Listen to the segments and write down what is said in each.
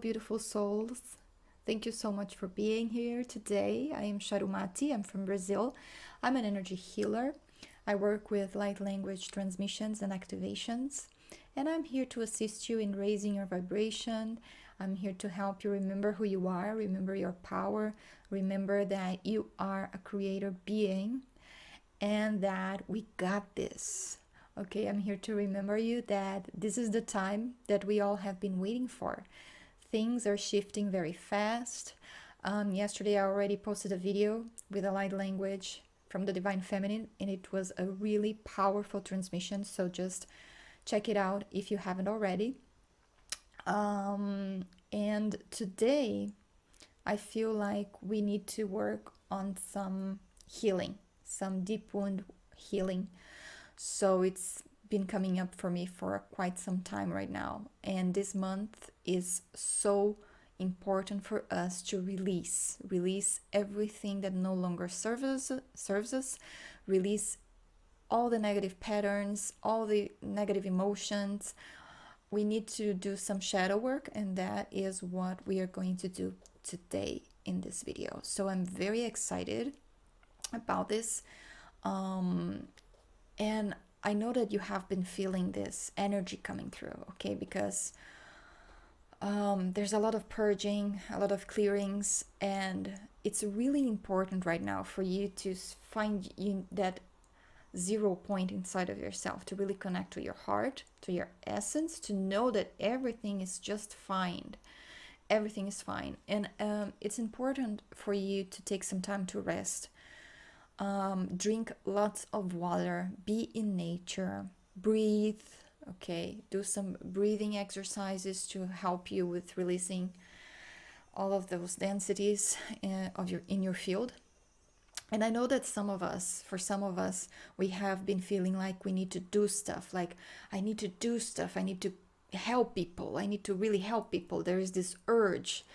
beautiful souls. Thank you so much for being here today. I am Charumati. I'm from Brazil. I'm an energy healer. I work with light language transmissions and activations. And I'm here to assist you in raising your vibration. I'm here to help you remember who you are, remember your power, remember that you are a creator being and that we got this. Okay, I'm here to remember you that this is the time that we all have been waiting for. Things are shifting very fast. Yesterday, I already posted a video with a light language from the Divine Feminine, and it was a really powerful transmission. So just check it out if you haven't already. And today, I feel like we need to work on some healing, some deep wound healing. So it's been coming up for me for quite some time right now. And this month is so important for us to release everything that no longer serves us, release all the negative patterns, all the negative emotions. We need to do some shadow work, and that is what we are going to do today in this video. So I'm very excited about this. And I know that you have been feeling this energy coming through, okay? Because there's a lot of purging, a lot of clearings, and it's really important right now for you to find that 0 point inside of yourself, to really connect to your heart, to your essence, to know that everything is just fine. Everything is fine. And it's important for you to take some time to rest. Drink lots of water, be in nature, breathe, okay, do some breathing exercises to help you with releasing all of those densities in your field. And I know that for some of us, we have been feeling like we need to do stuff, like I need to do stuff, I need to help people, I need to really help people. There is this urge,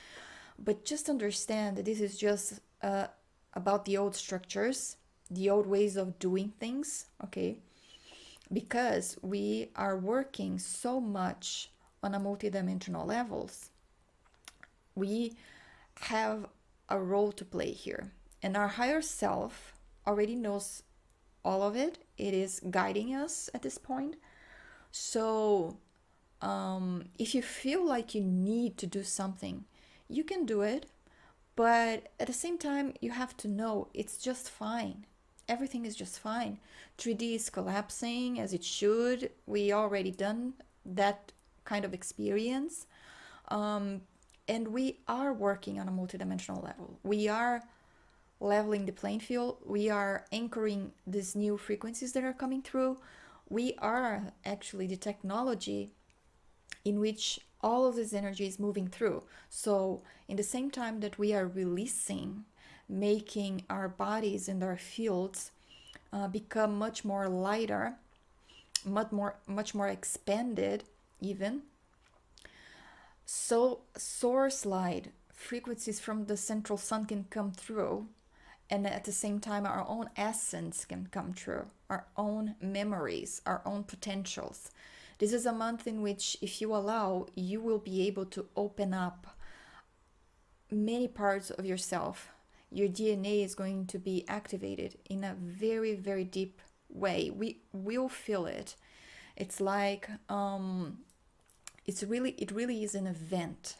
but just understand that this is just about the old structures, the old ways of doing things, okay? Because we are working so much on a multidimensional levels, we have a role to play here. And our higher self already knows all of it. It is guiding us at this point. So if you feel like you need to do something, you can do it. But at the same time, you have to know it's just fine. Everything is just fine. 3D is collapsing as it should. We already done that kind of experience. And we are working on a multidimensional level. We are leveling the playing field. We are anchoring these new frequencies that are coming through. We are actually the technology in which all of this energy is moving through. So in the same time that we are releasing, making our bodies and our fields become much more lighter, much more expanded even, so source light frequencies from the central sun can come through, and at the same time our own essence can come through, our own memories, our own potentials. This is a month in which, if you allow, you will be able to open up many parts of yourself. Your DNA is going to be activated in a very, very deep way. We will feel it. It's like, it really is an event,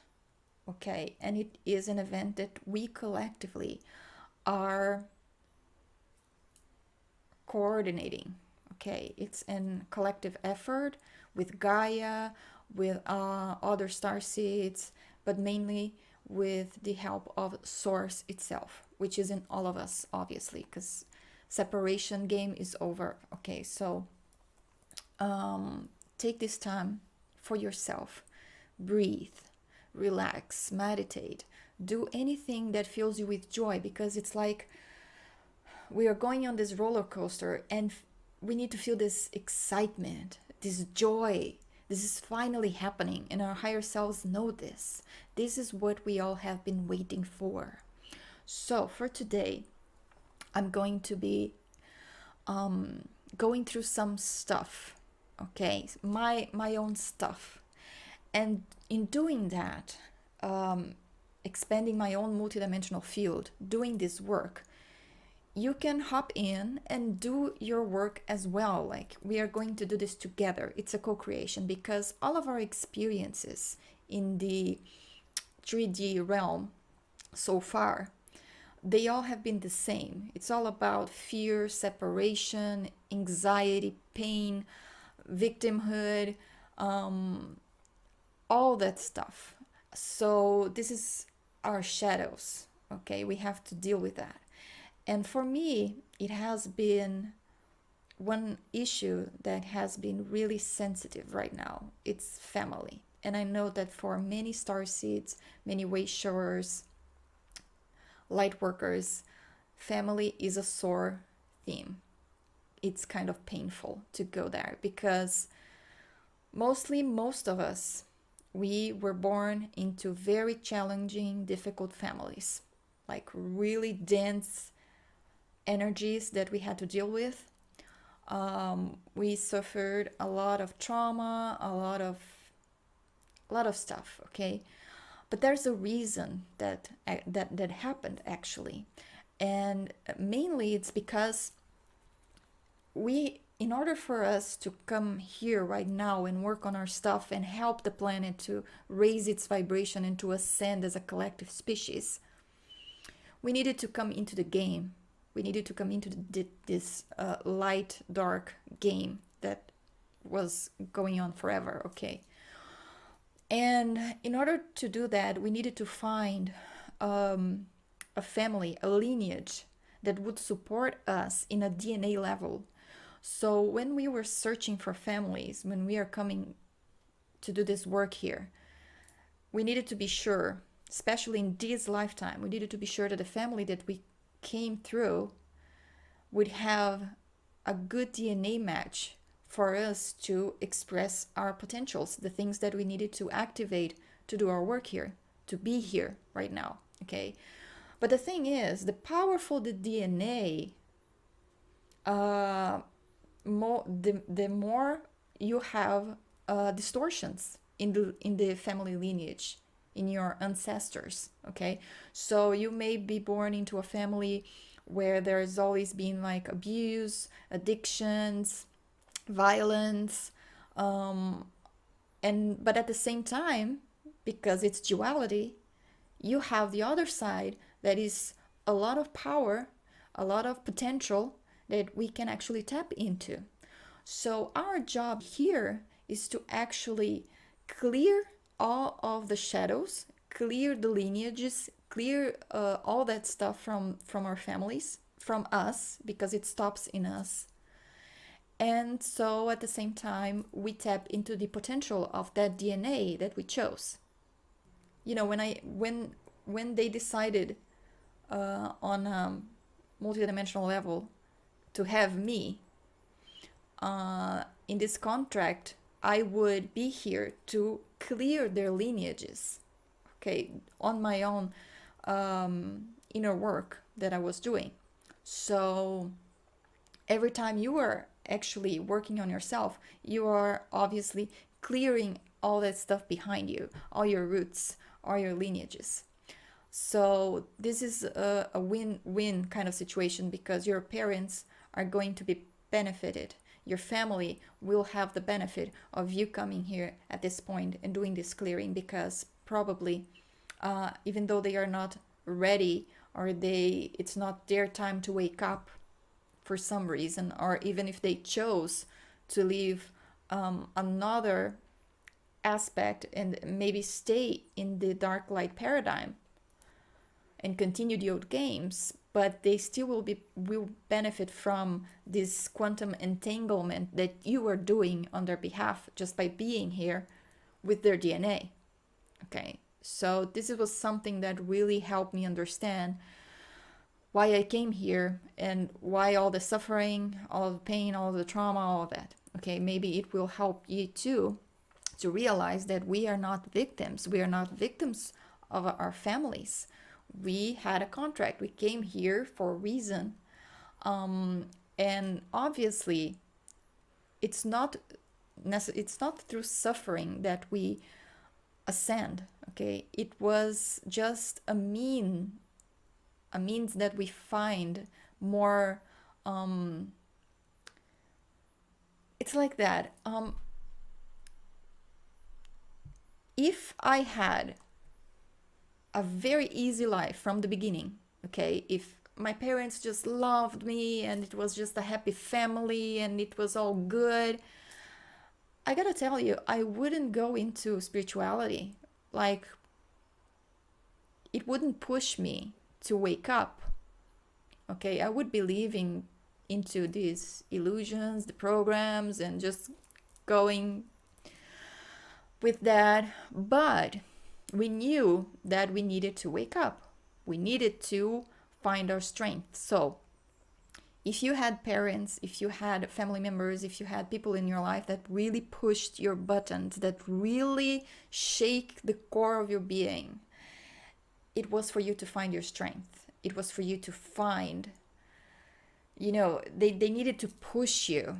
okay? And it is an event that we collectively are coordinating, okay? It's a collective effort with Gaia, with other star seeds, but mainly with the help of Source itself, which is in all of us, obviously, because separation game is over. Okay, so take this time for yourself. Breathe, relax, meditate, do anything that fills you with joy, because it's like we are going on this roller coaster and we need to feel this excitement, this joy. This is finally happening, and our higher selves know this. This is what we all have been waiting for. So for today, I'm going to be going through some stuff, okay? My own stuff. And in doing that, expanding my own multidimensional field, doing this work, you can hop in and do your work as well. Like, we are going to do this together. It's a co-creation, because all of our experiences in the 3D realm so far, they all have been the same. It's all about fear, separation, anxiety, pain, victimhood, all that stuff. So this is our shadows. Okay, we have to deal with that. And for me, it has been one issue that has been really sensitive right now. It's family. And I know that for many star seeds, many way showers, light workers, family is a sore theme. It's kind of painful to go there, because most of us, we were born into very challenging, difficult families, like really dense energies that we had to deal with. We suffered a lot of trauma, a lot of stuff. Okay, but there's a reason that happened actually, and mainly it's because we, in order for us to come here right now and work on our stuff and help the planet to raise its vibration and to ascend as a collective species, we needed to come into the game. We needed to come into this light dark game that was going on forever. Okay, and in order to do that, we needed to find a family, a lineage that would support us in a DNA level. So when we were searching for families, when we are coming to do this work here, we needed to be sure, especially in this lifetime, we needed to be sure that the family that we came through would have a good DNA match for us to express our potentials, the things that we needed to activate to do our work here, to be here right now. Okay, but the thing is, the powerful the DNA, the more you have distortions in the family lineage, in your ancestors. Okay, so you may be born into a family where there's always been like abuse, addictions, violence, and but at the same time, because it's duality, you have the other side that is a lot of power, a lot of potential that we can actually tap into. So our job here is to actually clear all of the shadows, clear the lineages, clear all that stuff from our families, from us, because it stops in us. And so at the same time, we tap into the potential of that DNA that we chose. You know, when they decided on a multidimensional level to have me in this contract, I would be here to clear their lineages, okay, on my own inner work that I was doing. So every time you are actually working on yourself, you are obviously clearing all that stuff behind you, all your roots, all your lineages. So this is a win-win kind of situation, because your parents are going to be benefited. Your family will have the benefit of you coming here at this point and doing this clearing, because probably even though they are not ready, or it's not their time to wake up for some reason, or even if they chose to leave another aspect and maybe stay in the dark light paradigm and continue the old games, but they still will benefit from this quantum entanglement that you are doing on their behalf just by being here with their DNA. Okay, so this was something that really helped me understand why I came here and why all the suffering, all the pain, all the trauma, all of that. Okay, maybe it will help you too to realize that we are not victims. We are not victims of our families. We had a contract. We came here for a reason. And obviously, it's not through suffering that we ascend. Okay, it was just a means that we find more. It's like that. If I had a very easy life from the beginning, okay, if my parents just loved me and it was just a happy family and it was all good, I gotta tell you, I wouldn't go into spirituality. Like, it wouldn't push me to wake up. Okay, I would be living into these illusions, the programs, and just going with that. But we knew that we needed to wake up. We needed to find our strength. So if you had parents, if you had family members, if you had people in your life that really pushed your buttons, that really shake the core of your being, it was for you to find your strength. It was for you to find, they needed to push you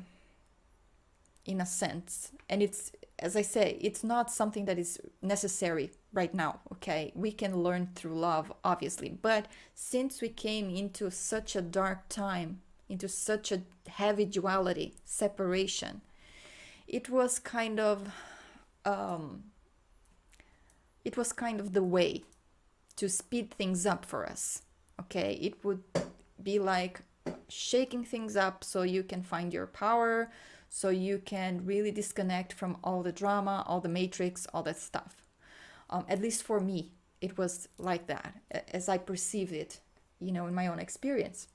in a sense. And it's, as I say, it's not something that is necessary right now, okay? We can learn through love, obviously. But since we came into such a dark time, into such a heavy duality, separation, it was kind of the way to speed things up for us, okay? It would be like shaking things up so you can find your power, so you can really disconnect from all the drama, all the matrix, all that stuff. At least for me, it was like that, as I perceived it, in my own experience.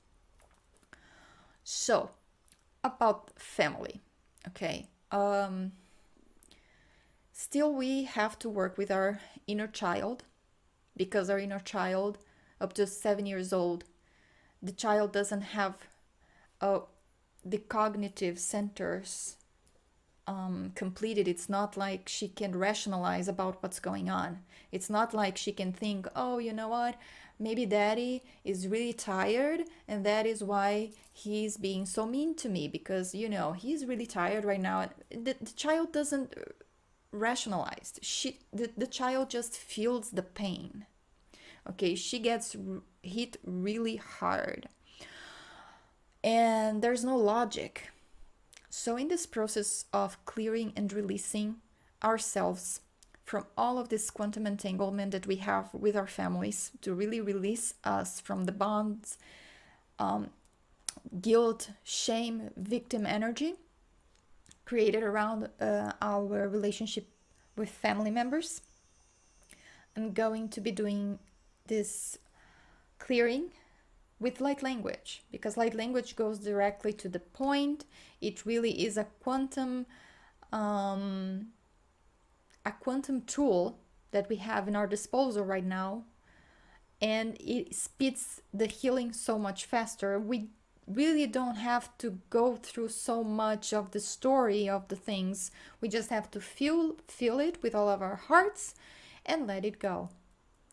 So, about family, okay? Still, we have to work with our inner child, because our inner child, up to 7 years old, the child doesn't have the cognitive centers completed. It's not like she can rationalize about what's going on. It's not like she can think, oh, you know what? Maybe daddy is really tired and that is why he's being so mean to me, because, he's really tired right now. The child doesn't rationalize. The child just feels the pain. Okay, she gets hit really hard. And there's no logic. So in this process of clearing and releasing ourselves from all of this quantum entanglement that we have with our families, to really release us from the bonds, guilt, shame, victim energy created around our relationship with family members, I'm going to be doing this clearing with light language, because light language goes directly to the point. It really is a quantum tool that we have in our disposal right now, and it speeds the healing so much faster. We really don't have to go through so much of the story of the things. We just have to feel it with all of our hearts and let it go.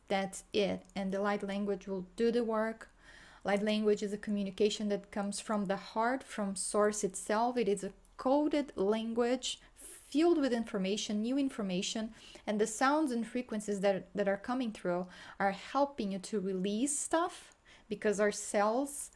That's it. And the light language will do the work. Light language is a communication that comes from the heart, from source itself. It is a coded language filled with information, new information, and the sounds and frequencies that are coming through are helping you to release stuff, because our cells,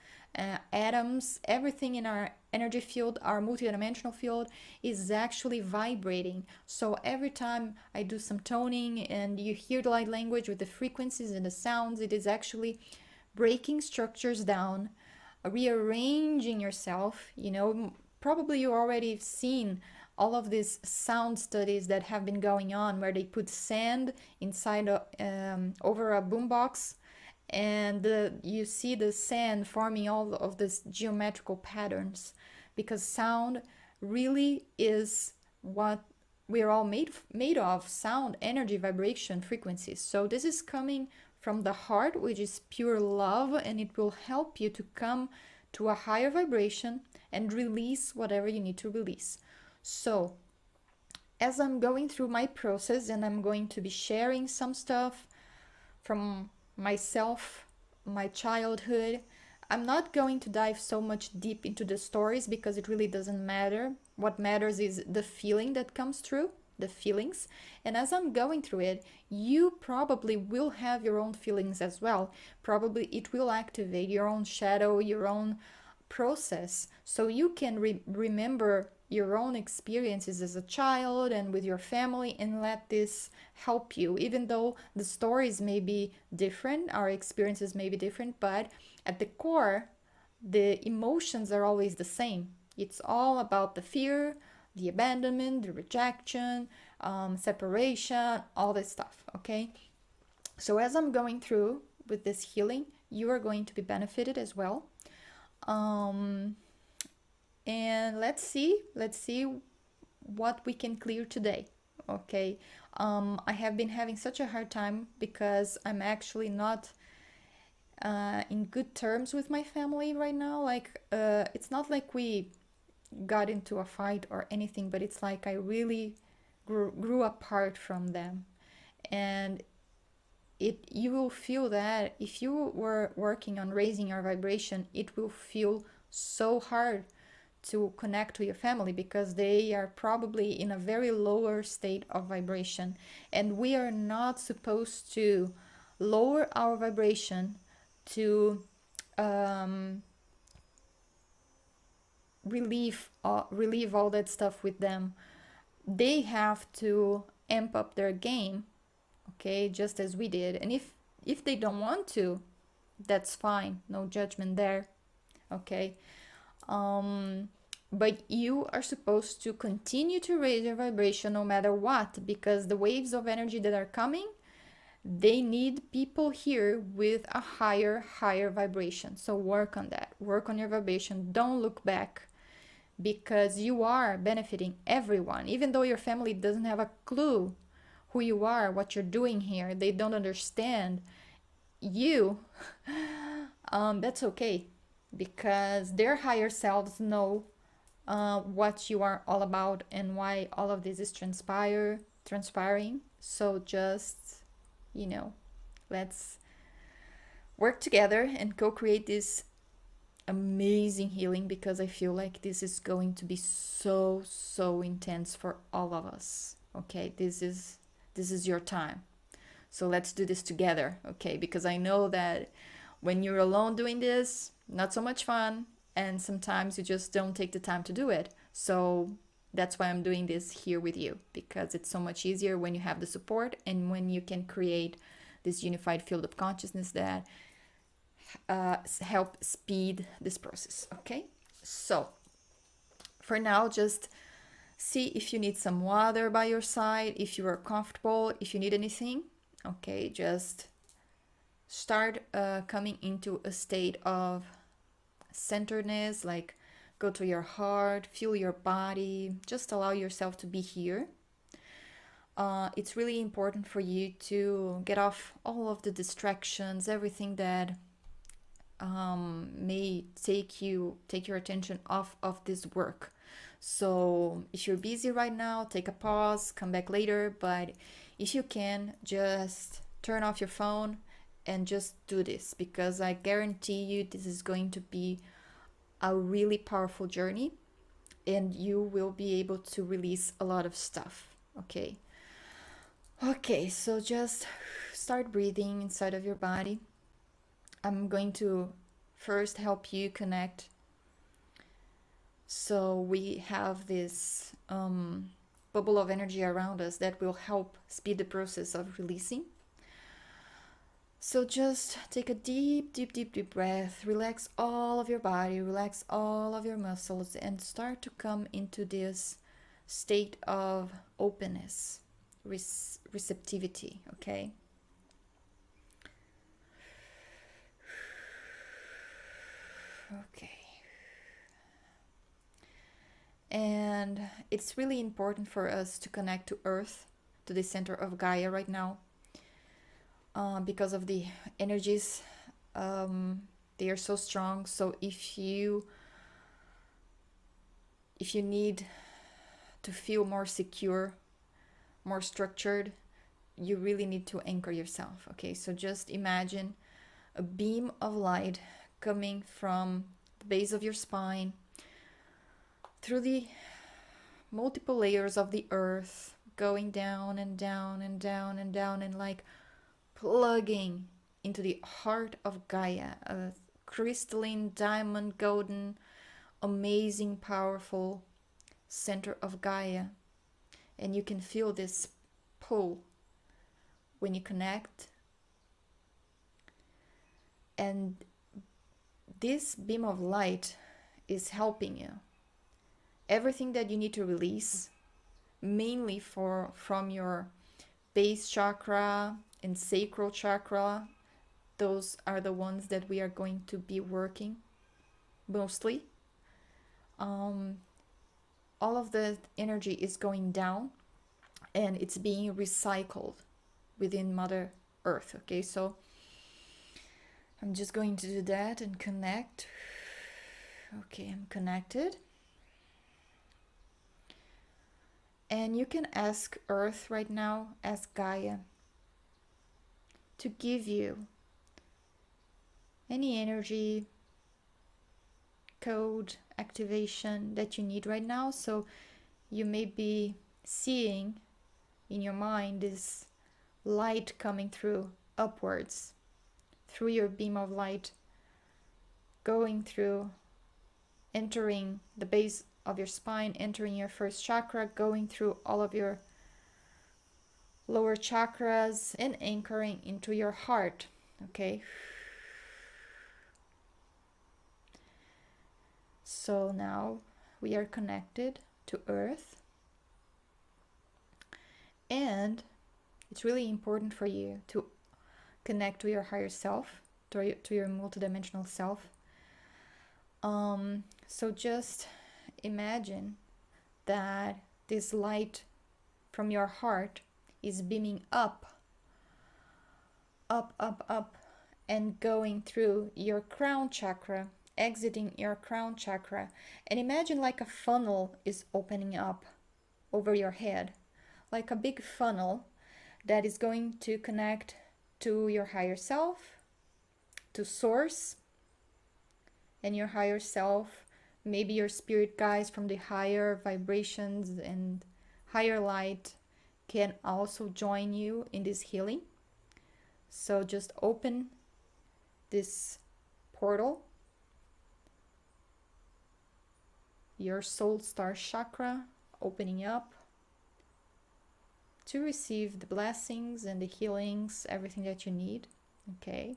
atoms, everything in our energy field, our multidimensional field, is actually vibrating. So every time I do some toning and you hear the light language with the frequencies and the sounds, it is actually breaking structures down, rearranging yourself. Probably you already seen all of these sound studies that have been going on, where they put sand inside over a boombox, and you see the sand forming all of these geometrical patterns, because sound really is what we're all made of: sound, energy, vibration, frequencies. So this is coming from the heart, which is pure love, and it will help you to come to a higher vibration and release whatever you need to release. So as I'm going through my process, and I'm going to be sharing some stuff from myself, my childhood, I'm not going to dive so much deep into the stories, because it really doesn't matter. What matters is the feeling that comes through. the feelings. And as I'm going through it, you probably will have your own feelings as well. Probably it will activate your own shadow, your own process, so you can remember your own experiences as a child and with your family, and let this help you. Even though the stories may be different, our experiences may be different, but at the core, the emotions are always the same. It's all about the fear, the abandonment, the rejection, separation, all this stuff. Okay, so as I'm going through with this healing, you are going to be benefited as well. um, and let's see what we can clear today. Okay. I have been having such a hard time because I'm actually not in good terms with my family right now. Like, it's not like we got into a fight or anything, but it's like I really grew apart from them. And you will feel that if you were working on raising your vibration, it will feel so hard to connect to your family because they are probably in a very lower state of vibration, and we are not supposed to lower our vibration to um, relieve all that stuff with them. They have to amp up their game, okay, just as we did. And if they don't want to, that's fine, no judgment there. Okay. But you are supposed to continue to raise your vibration no matter what, because the waves of energy that are coming, they need people here with a higher vibration. So work on that, work on your vibration, don't look back, because you are benefiting everyone. Even though your family doesn't have a clue who you are, what you're doing here, they don't understand you, that's okay, because their higher selves know what you are all about and why all of this is transpiring. So just, let's work together and co-create this amazing healing, because I feel like this is going to be so intense for all of us. Okay, this is your time. So let's do this together, okay? Because I know that when you're alone doing this, not so much fun, and sometimes you just don't take the time to do it. So that's why I'm doing this here with you, because it's so much easier when you have the support and when you can create this unified field of consciousness that help speed this process. Okay, so for now, just see if you need some water by your side, if you are comfortable, if you need anything. Okay, just start coming into a state of centeredness, like go to your heart, feel your body, just allow yourself to be here. It's really important for you to get off all of the distractions, everything that may take your attention off of this work. So if you're busy right now, take a pause, come back later, but if you can, just turn off your phone and just do this, because I guarantee you this is going to be a really powerful journey and you will be able to release a lot of stuff. Okay, so just start breathing inside of your body. I'm going to first help you connect. So we have this bubble of energy around us that will help speed the process of releasing. So just take a deep breath, relax all of your body, relax all of your muscles, and start to come into this state of openness, receptivity, okay? Okay. And it's really important for us to connect to Earth, to the center of Gaia right now, because of the energies. They are so strong. So if you need to feel more secure, more structured, you really need to anchor yourself. Okay, so just imagine a beam of light coming from the base of your spine, through the multiple layers of the earth, going down and down and down and down, and like plugging into the heart of Gaia, a crystalline, diamond, golden, amazing, powerful center of Gaia. And you can feel this pull when you connect. And this beam of light is helping you. Everything that you need to release, mainly from your base chakra and sacral chakra, those are the ones that we are going to be working mostly. All of the energy is going down and it's being recycled within Mother Earth. Okay, so I'm just going to do that and connect. Okay, I'm connected. And you can ask Earth right now, ask Gaia to give you any energy, code, activation that you need right now. So you may be seeing in your mind this light coming through upwards, through your beam of light, going through, entering the base of your spine, entering your first chakra, going through all of your lower chakras and anchoring into your heart. Okay, so now we are connected to Earth, and it's really important for you to connect to your higher self, to your multidimensional self. So just imagine that this light from your heart is beaming up, and going through your crown chakra, exiting your crown chakra. And imagine like a funnel is opening up over your head, like a big funnel that is going to connect to your higher self, to Source, and your higher self. Maybe your spirit guides from the higher vibrations and higher light can also join you in this healing. So just open this portal, your soul star chakra opening up to receive the blessings and the healings, everything that you need. Okay,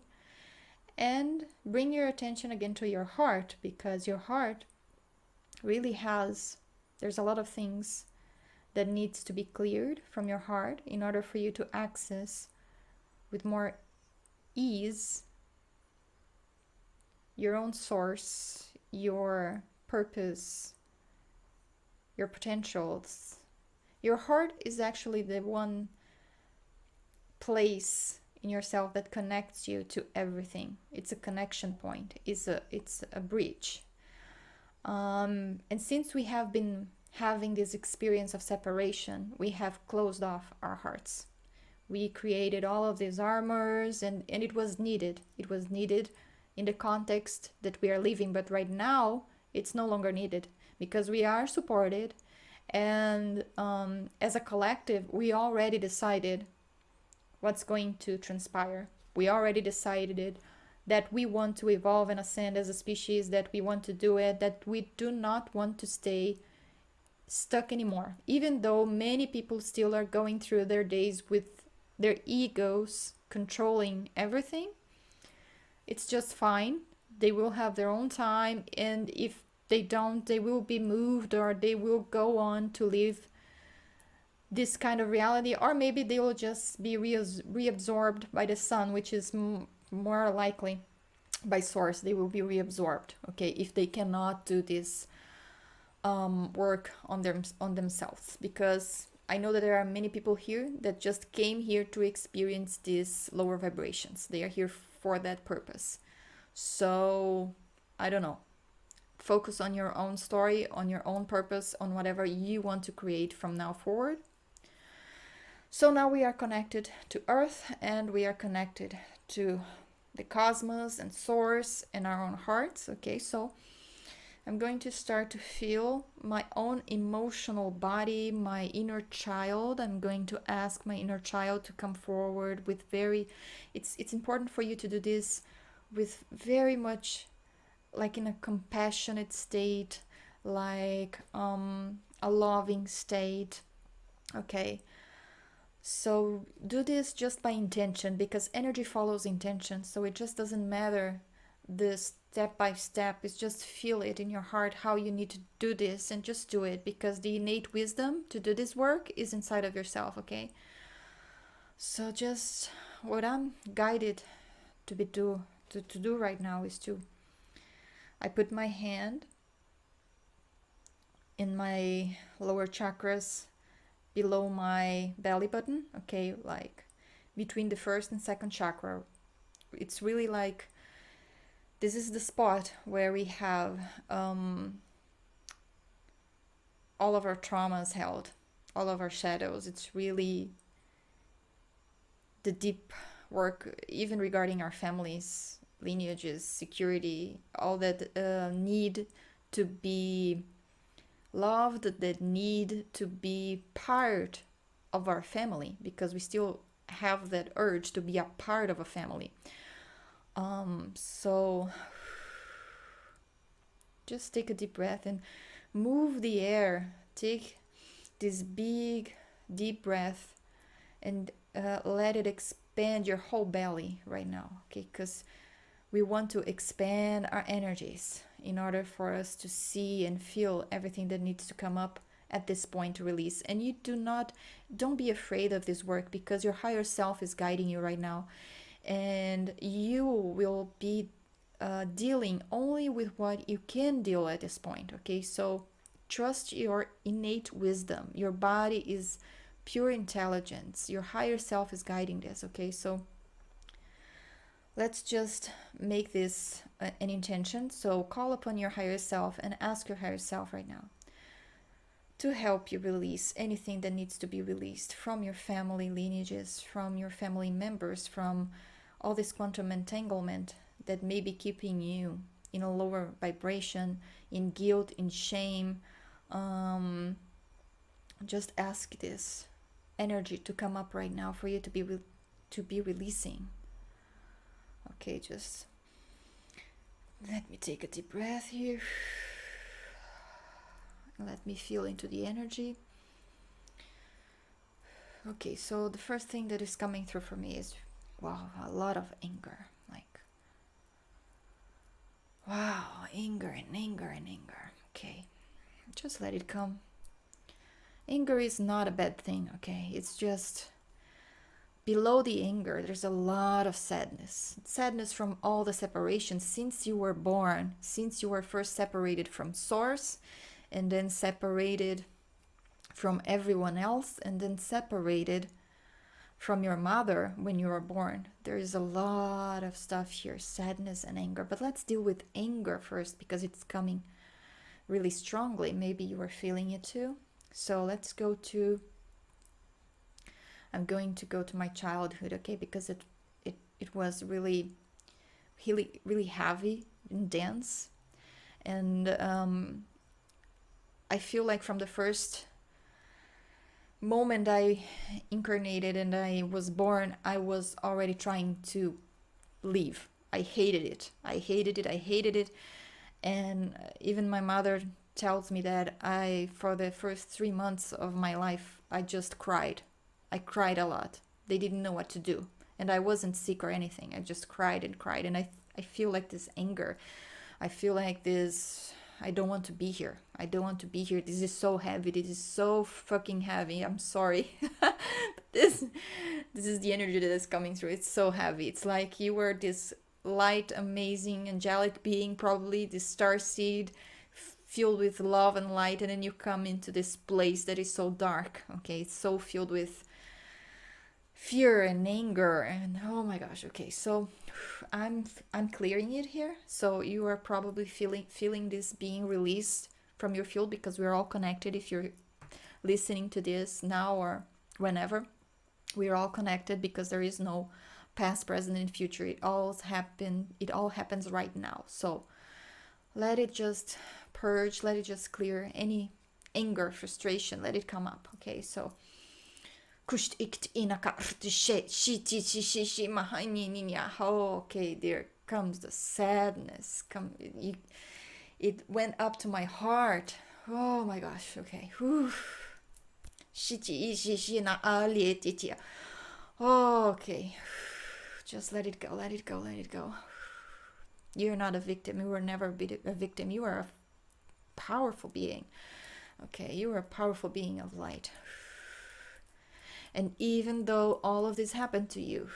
and bring your attention again to your heart, because your heart really there's a lot of things that needs to be cleared from your heart in order for you to access with more ease your own source, your purpose, your potentials. Your heart is actually the one place in yourself that connects you to everything. It's a connection point. It's a bridge. And since we have been having this experience of separation, we have closed off our hearts. We created all of these armors, and it was needed. It was needed in the context that we are living, but right now it's no longer needed because we are supported. And as a collective, we already decided what's going to transpire. We already decided that we want to evolve and ascend as a species, that we want to do it, that we do not want to stay stuck anymore. Even though many people still are going through their days with their egos controlling everything, it's just fine. They will have their own time, and if they don't, they will be moved, or they will go on to live this kind of reality, or maybe they will just be reabsorbed by the sun, which is more likely by Source. They will be reabsorbed, okay, if they cannot do this work on themselves. Because I know that there are many people here that just came here to experience these lower vibrations. They are here for that purpose. So I don't know, focus on your own story, on your own purpose, on whatever you want to create from now forward. So now we are connected to Earth, and we are connected to the cosmos and Source and our own hearts. Okay, so I'm going to start to feel my own emotional body, my inner child. I'm going to ask my inner child to come forward with it's important for you to do this with very much like in a compassionate state, like a loving state. Okay. So do this just by intention, because energy follows intention. So it just doesn't matter the step by step. It's just feel it in your heart how you need to do this, and just do it, because the innate wisdom to do this work is inside of yourself. Okay. So just what I'm guided to do right now is to I put my hand in my lower chakras below my belly button, okay, like between the first and second chakra. It's really like this is the spot where we have all of our traumas held, all of our shadows. It's really the deep work, even regarding our families, lineages, security, all that need to be loved, that need to be part of our family, because we still have that urge to be a part of a family. So just take a deep breath and move the air. Take this big, deep breath and let it expand your whole belly right now, okay? Because we want to expand our energies in order for us to see and feel everything that needs to come up at this point to release. And you don't be afraid of this work, because your higher self is guiding you right now, and you will be dealing only with what you can deal at this point. Okay, so trust your innate wisdom. Your body is pure intelligence. Your higher self is guiding this. Okay, so let's just make this an intention. So call upon your higher self and ask your higher self right now to help you release anything that needs to be released from your family lineages, from your family members, from all this quantum entanglement that may be keeping you in a lower vibration, in guilt, in shame. Just ask this energy to come up right now for you to be releasing. Okay, just let me take a deep breath here. Let me feel into the energy. Okay, so the first thing that is coming through for me is, wow, a lot of anger. Like, wow, anger and anger and anger. Okay, just let it come. Anger is not a bad thing, okay? It's just below the anger, there's a lot of sadness. Sadness from all the separation since you were born, since you were first separated from Source, and then separated from everyone else, and then separated from your mother when you were born. There is a lot of stuff here, sadness and anger. But let's deal with anger first, because it's coming really strongly. Maybe you are feeling it too. So let's go to, I'm going to go to my childhood, okay? Because it was really heavy and dense. And I feel like from the first moment I incarnated and I was born, I was already trying to leave. I hated it. I hated it. And even my mother tells me that for the first 3 months of my life, I just cried. I cried a lot. They didn't know what to do. And I wasn't sick or anything. I just cried and cried. And I feel like this anger. I feel like this, I don't want to be here. I don't want to be here. This is so heavy. This is so fucking heavy. I'm sorry. this is the energy that is coming through. It's so heavy. It's like you were this light, amazing, angelic being, probably this star seed filled with love and light, and then you come into this place that is so dark. Okay, it's so filled with fear and anger, and oh my gosh. Okay, so I'm clearing it here. So you are probably feeling this being released from your field, because we're all connected. If you're listening to this now or whenever, we're all connected, because there is no past, present, and future. It all happens right now. So let it just purge, let it just clear any anger, frustration, let it come up. Okay, so okay, there comes the sadness. It went up to my heart. Oh my gosh, okay. Okay, just let it go, let it go, let it go. You're not a victim. You were never a victim. You are a powerful being. Okay, you are a powerful being of light. And even though all of this happened to you,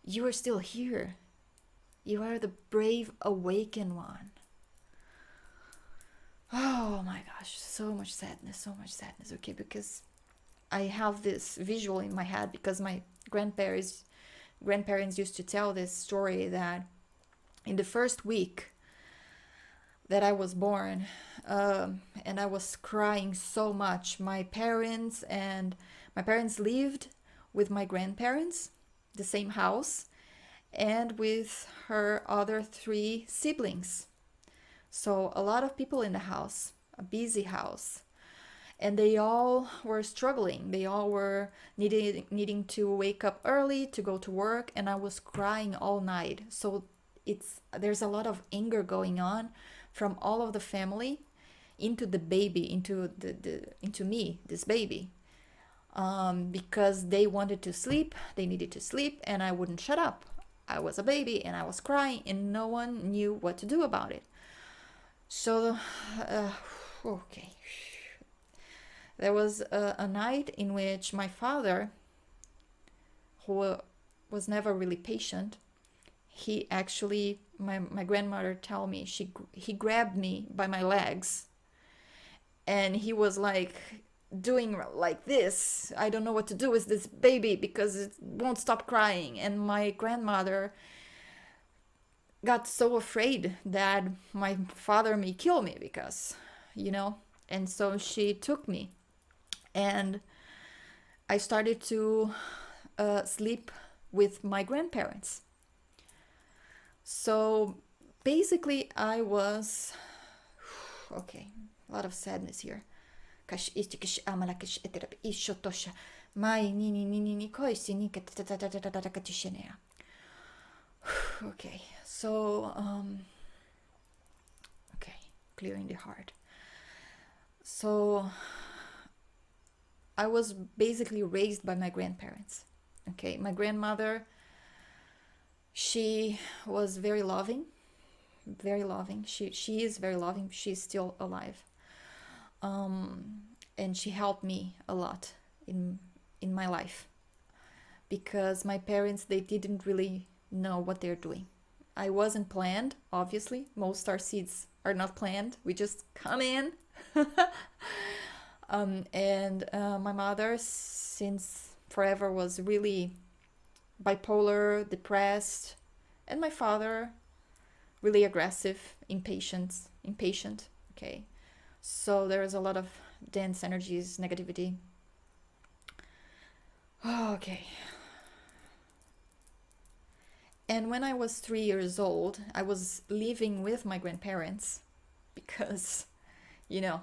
you are still here. You are the brave, awakened one. Oh my gosh, so much sadness, so much sadness. Okay, because I have this visual in my head because my grandparents used to tell this story that in the first week that I was born, and I was crying so much. My parents lived with my grandparents, the same house, and with her other 3 siblings. So a lot of people in the house, a busy house, and they all were struggling. They all were needing to wake up early to go to work, and I was crying all night. So there's a lot of anger going on from all of the family into the baby, into me, this baby, because they wanted to sleep, they needed to sleep, and I wouldn't shut up. I was a baby and I was crying, and no one knew what to do about it. So, okay. There was a night in which my father, who was never really patient, he actually, my grandmother told me, he grabbed me by my legs, and he was like doing like this. I don't know what to do with this baby because it won't stop crying. And my grandmother got so afraid that my father may kill me because, and so she took me, and I started to sleep with my grandparents. So basically I was, okay, a lot of sadness here. Okay, so okay, clearing the heart. So I was basically raised by my grandparents. Okay, my grandmother, she was very loving, very loving. She is very loving. She's still alive, and she helped me a lot in my life, because my parents, they didn't really know what they're doing. I wasn't planned, obviously. Most star seeds are not planned. We just come in. And my mother, since forever, was really bipolar, depressed, and my father, really aggressive, impatient. Okay, so there is a lot of dense energies, negativity. Okay. And when I was 3 years old, I was living with my grandparents because,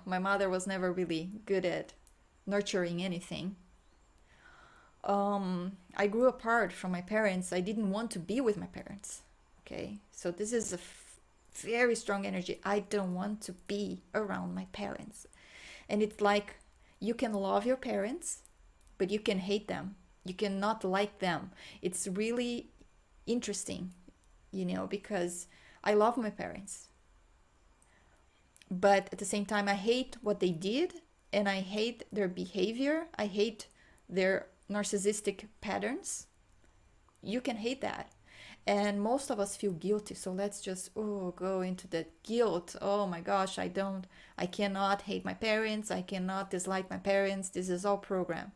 my mother was never really good at nurturing anything. I grew apart from my parents. I didn't want to be with my parents. Okay, so this is a very strong energy. I don't want to be around my parents. And it's like, you can love your parents, but you can hate them. You cannot like them. It's really interesting, because I love my parents, but at the same time I hate what they did, and I hate their behavior. I hate their narcissistic patterns. You can hate that, and most of us feel guilty. So let's just go into the guilt. Oh my gosh, I cannot hate my parents, I cannot dislike my parents. This is all program.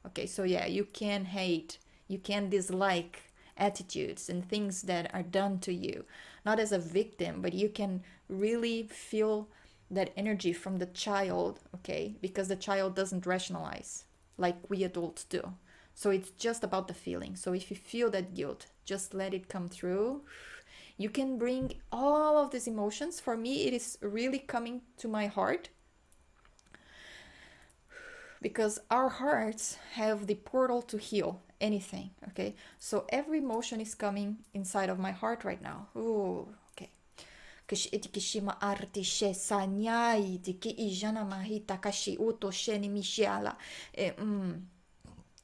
Okay, so yeah, you can hate, you can dislike attitudes and things that are done to you, not as a victim, but you can really feel that energy from the child. Okay, because the child doesn't rationalize like we adults do. So it's just about the feeling. So if you feel that guilt, just let it come through. You can bring all of these emotions. For me, it is really coming to my heart, because our hearts have the portal to heal anything. Okay, so every emotion is coming inside of my heart right now. Ooh, okay. Kishima arti she sanyai tiki ijana mahita kashi uto sheni mishiala.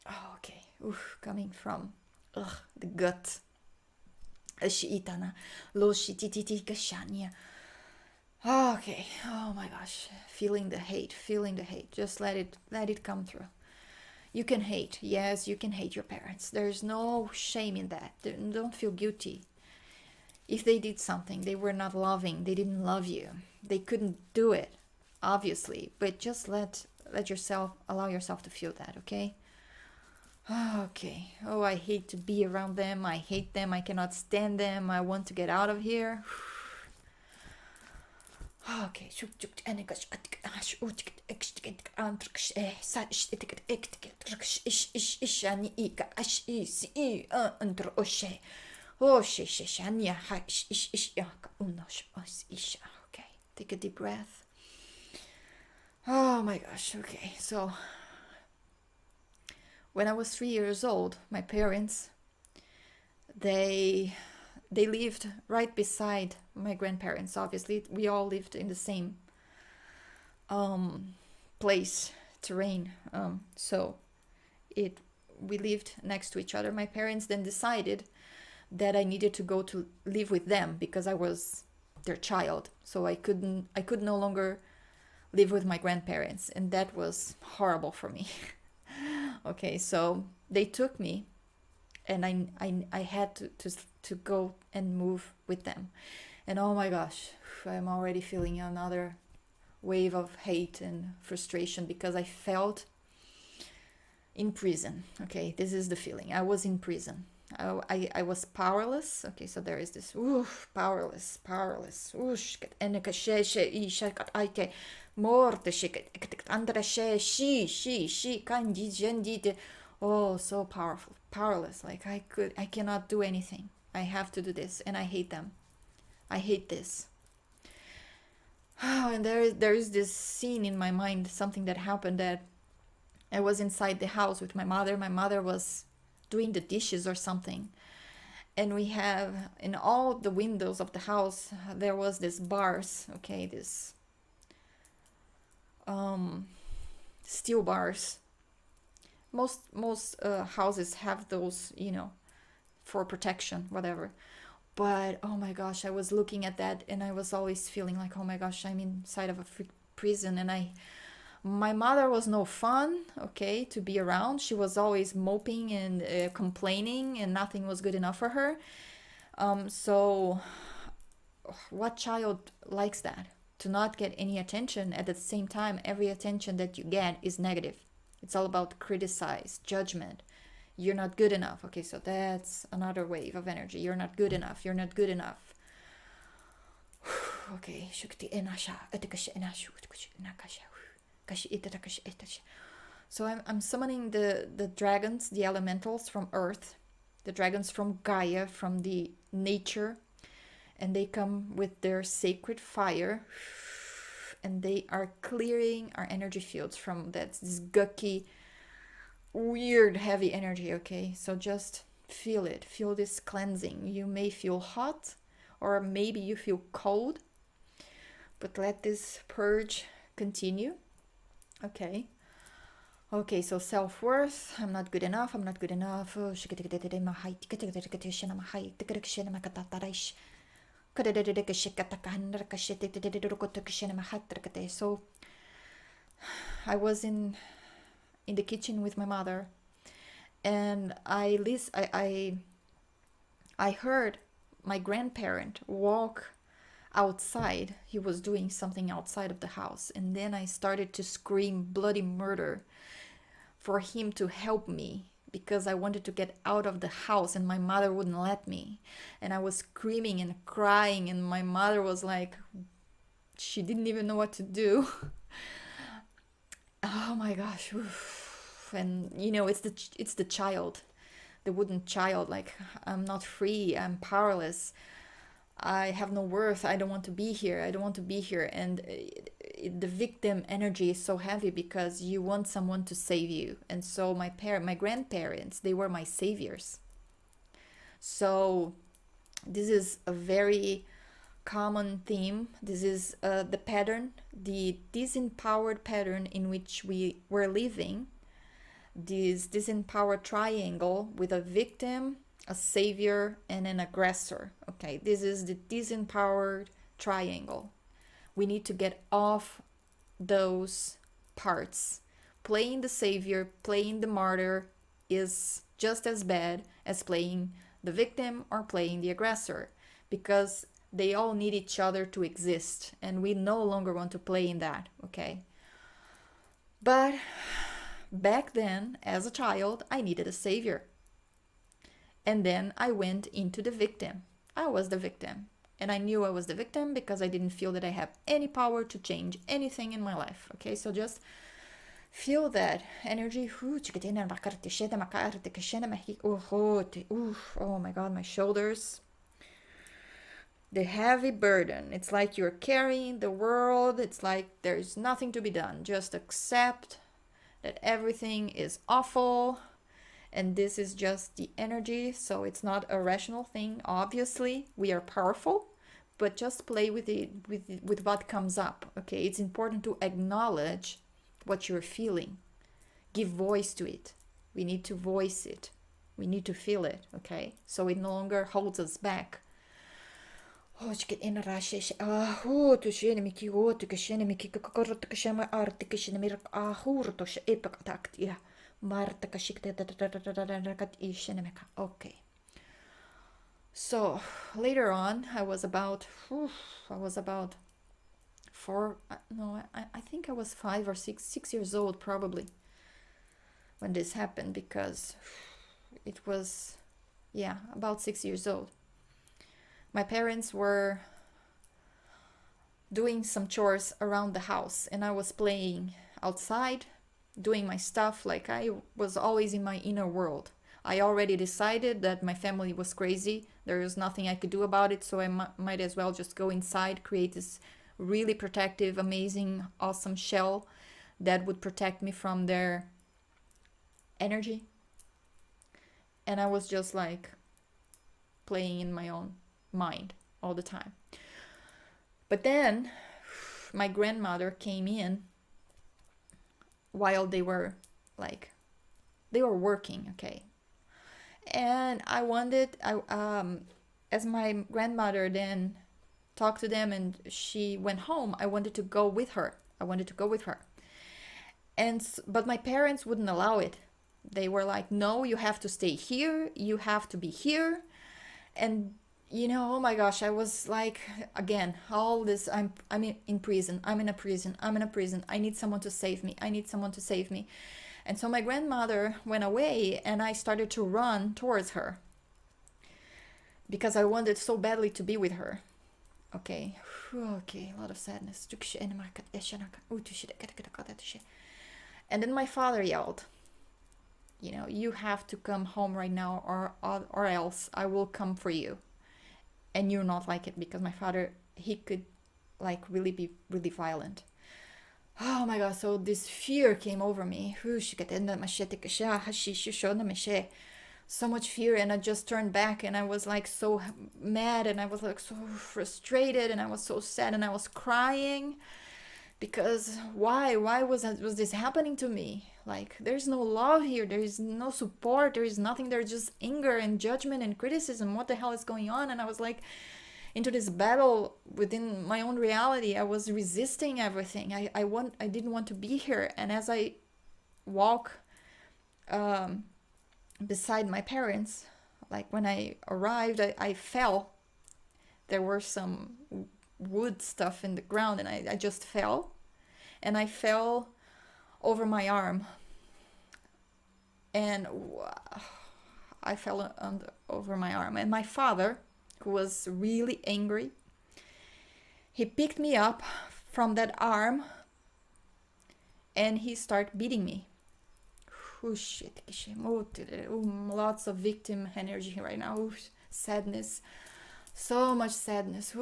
Oh, okay. Oof, coming from the gut. Ashiitana lo shititi kashania. Okay. Oh my gosh. Feeling the hate, feeling the hate. Just let it come through. You can hate. Yes, you can hate your parents. There's no shame in that. Don't feel guilty. If they did something, they were not loving, they didn't love you. They couldn't do it, obviously, but just let yourself, allow yourself to feel that, okay? Okay. Oh, I hate to be around them. I hate them. I cannot stand them. I want to get out of here. Okay. Okay. Take a deep breath. Oh my gosh. Okay. So when I was 3 years old, my parents, they lived right beside my grandparents. Obviously, we all lived in the same place, terrain. So we lived next to each other. My parents then decided that I needed to go to live with them because I was their child. So I could no longer live with my grandparents, and that was horrible for me. Okay, so they took me, and I had to go and move with them. And oh my gosh, I'm already feeling another wave of hate and frustration because I felt in prison. Okay, this is the feeling. I was in prison. I was powerless. Okay, so there is this powerless. Oh, so powerful, powerless. Like I cannot do anything. I have to do this, and I hate them. I hate this. Oh, and there is this scene in my mind, something that happened, that I was inside the house with my mother. My mother was doing the dishes or something, and we have, in all the windows of the house, there was this bars. Okay, this steel bars. Most houses have those, for protection, whatever. But oh my gosh, I was looking at that, and I was always feeling like, oh my gosh, I'm inside of a prison. And my mother was no fun, okay, to be around. She was always moping and complaining, and nothing was good enough for her. So what child likes that? To not get any attention. At the same time, every attention that you get is negative. It's all about criticize, judgment. You're not good enough. Okay, so that's another wave of energy. You're not good enough. You're not good enough. Okay. So I'm summoning the dragons, the elementals from Earth, the dragons from Gaia, from the nature, and they come with their sacred fire, and they are clearing our energy fields from this gucky, weird, heavy energy. Okay, so just feel it. Feel this cleansing. You may feel hot, or maybe you feel cold, but let this purge continue. Okay. Okay, so self-worth. I'm not good enough. I'm not good enough. So I was in the kitchen with my mother, and I heard my grandparent walk outside. He was doing something outside of the house, and then I started to scream bloody murder for him to help me, because I wanted to get out of the house and my mother wouldn't let me. And I was screaming and crying, and my mother was like, she didn't even know what to do. Oh my gosh. Oof. And it's the child, the wooden child, like, I'm not free, I'm powerless. I have no worth. I don't want to be here. I don't want to be here. And the victim energy is so heavy because you want someone to save you. And so my grandparents, they were my saviors. So this is a very common theme. This is the pattern, the disempowered pattern in which we were living. This disempowered triangle with a victim, a savior, and an aggressor. Okay, this is the disempowered triangle. We need to get off those parts. Playing the savior, playing the martyr is just as bad as playing the victim or playing the aggressor, because they all need each other to exist, and we no longer want to play in that, okay? But back then, as a child, I needed a savior. And then I went into the victim. I was the victim. And I knew I was the victim because I didn't feel that I have any power to change anything in my life. Okay, so just feel that energy. Oh my God, my shoulders. The heavy burden. It's like you're carrying the world. It's like there's nothing to be done. Just accept that everything is awful. And this is just the energy. So it's not a rational thing. Obviously, we are powerful. But just play with it, with what comes up. Okay, it's important to acknowledge what you're feeling. Give voice to it. We need to voice it. We need to feel it. Okay, so it no longer holds us back. Okay. So later on, I was about I think I was 5 or 6 years old probably when this happened, because it was, yeah, about 6 years old. My parents were doing some chores around the house, and I was playing outside, doing my stuff. Like, I was always in my inner world. I already decided that my family was crazy. There was nothing I could do about it, so I might as well just go inside, create this really protective, amazing, awesome shell that would protect me from their energy. And I was just like playing in my own mind all the time. But then my grandmother came in while they were working, okay? And I wanted, as my grandmother then talked to them and she went home, I wanted to go with her. But my parents wouldn't allow it. They were like, no, you have to stay here. You have to be here. And oh my gosh, I was like, again, all this, I'm in prison. I'm in a prison. I need someone to save me. And so my grandmother went away, and I started to run towards her because I wanted so badly to be with her. Okay, a lot of sadness. And then my father yelled, you have to come home right now, or else I will come for you. And you're not like it, because my father, he could like really be really violent. Oh my God, so this fear came over me. So much fear, and I just turned back, and I was like so mad, and I was like so frustrated, and I was so sad, and I was crying because why was this happening to me? Like, there's no love here, there is no support, there is nothing, there's just anger and judgment and criticism. What the hell is going on? And I was like into this battle within my own reality. I was resisting everything. I didn't want to be here. And as I walk beside my parents, like when I arrived, I fell. There were some wood stuff in the ground, and I just fell. And I fell over my arm. And I fell over my arm. And my father, who was really angry, he picked me up from that arm and he started beating me. Lots of victim energy right now. Sadness. So much sadness.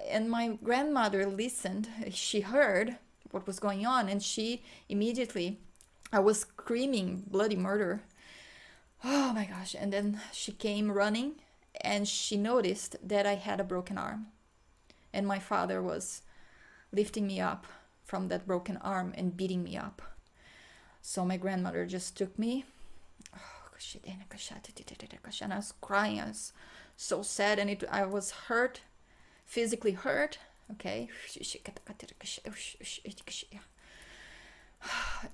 And my grandmother listened. She heard what was going on, and she immediately, I was screaming bloody murder. Oh my gosh. And then she came running, and she noticed that I had a broken arm. And my father was lifting me up from that broken arm and beating me up. So my grandmother just took me. And I was crying. I was so sad, and I was hurt, physically hurt. Okay.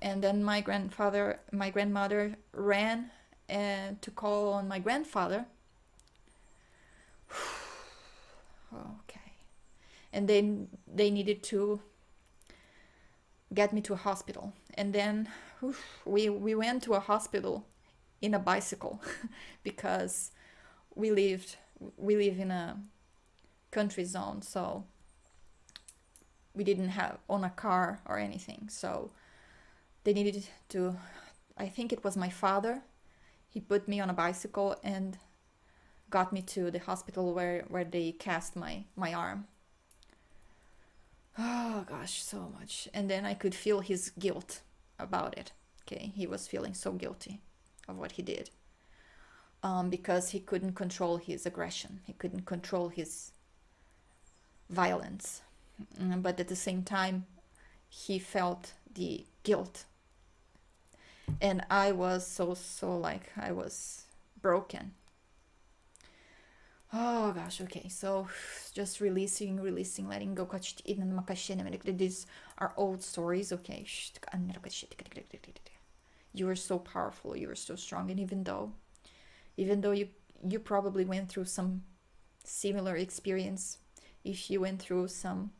And then my grandmother ran and to call on my grandfather. Okay. And then they needed to get me to a hospital. And then we went to a hospital in a bicycle because we live in a country zone, so we didn't own a car or anything. So they needed to, I think it was my father, he put me on a bicycle and got me to the hospital where they cast my arm. Oh gosh, so much. And then I could feel his guilt about it. Okay, he was feeling so guilty of what he did, because he couldn't control his aggression. He couldn't control his violence. But at the same time, he felt the guilt. And I was so like, I was broken. Oh gosh, okay, so just releasing, letting go. These are old stories, okay. You are so powerful, you are so strong, and even though you probably went through some similar experience, if you went through some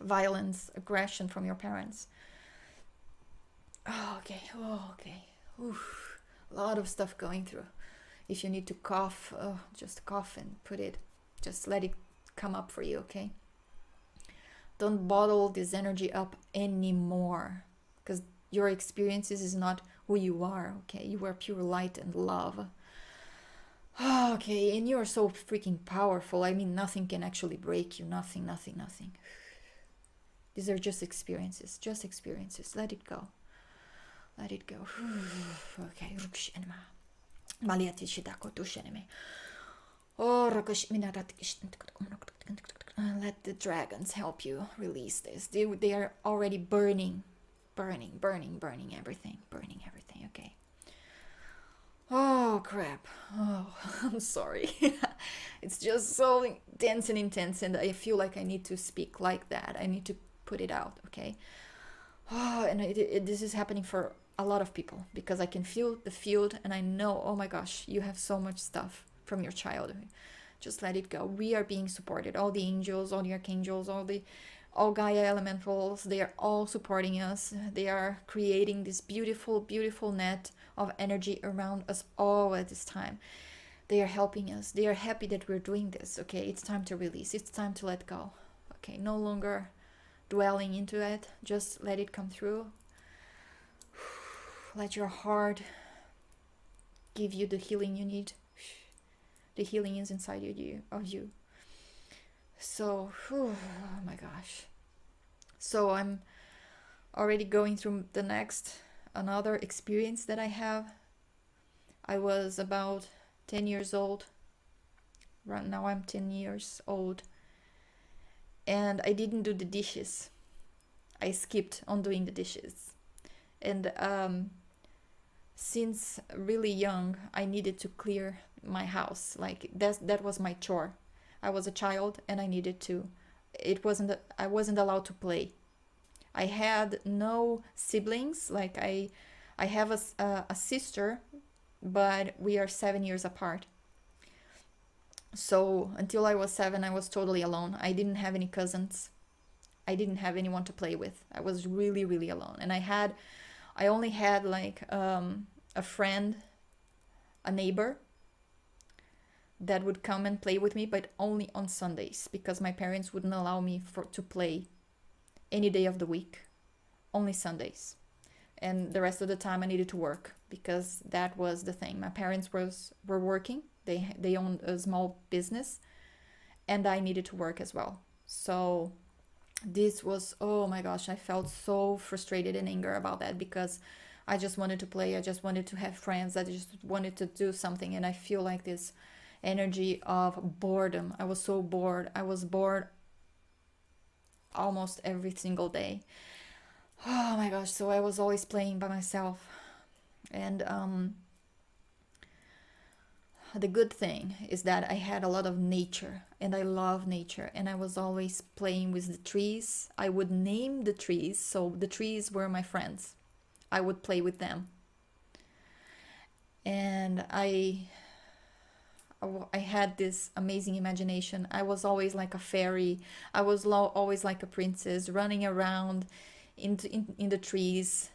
violence, aggression from your parents. Okay. Oof. A lot of stuff going through. If you need to cough, just cough and just let it come up for you, okay? Don't bottle this energy up anymore, because your experiences is not who you are, okay? You are pure light and love. Okay, and you are so freaking powerful. I mean, nothing can actually break you. Nothing. These are just experiences. Let it go. Okay. Let the dragons help you release this. They are already burning everything, okay? Oh crap. Oh, I'm sorry. It's just so intense, and I feel like I need to speak like that. I need to put it out, okay? And this is happening for a lot of people, because I can feel the field, and I know, oh my gosh, you have so much stuff from your childhood. Just let it go. We are being supported. All the angels, all the archangels, all Gaia elementals, they are all supporting us. They are creating this beautiful net of energy around us all at this time. They are helping us. They are happy that we're doing this, okay? It's time to release. It's time to let go, okay? No longer dwelling into it. Just let it come through. Let your heart give you the healing you need. The healing is inside of you. So, oh my gosh. So I'm already going through another experience that I have. I was about 10 years old. Right now I'm 10 years old. And I didn't do the dishes. I skipped on doing the dishes. And since really young, I needed to clear my house. Like that was my chore. I was a child, and I needed to. I wasn't allowed to play. I had no siblings. Like I have a sister, but we are 7 years apart. So until I was 7, I was totally alone. I didn't have any cousins. I didn't have anyone to play with. I was really alone, and I only had like a friend, a neighbor that would come and play with me, but only on Sundays, because my parents wouldn't allow me to play any day of the week, only Sundays. and the rest of the time I needed to work, because that was the thing. My parents were working. They owned a small business, and I needed to work as well. So this was, oh my gosh, I felt so frustrated and anger about that, because I just wanted to play, I just wanted to have friends, I just wanted to do something, and I feel like this energy of boredom. I was so bored. I was bored almost every single day. Oh my gosh, so I was always playing by myself. And the good thing is that I had a lot of nature, and I love nature, and I was always playing with the trees. I would name the trees, so the trees were my friends. I would play with them. And I had this amazing imagination. I was always like a fairy. I was always like a princess, running around in the trees,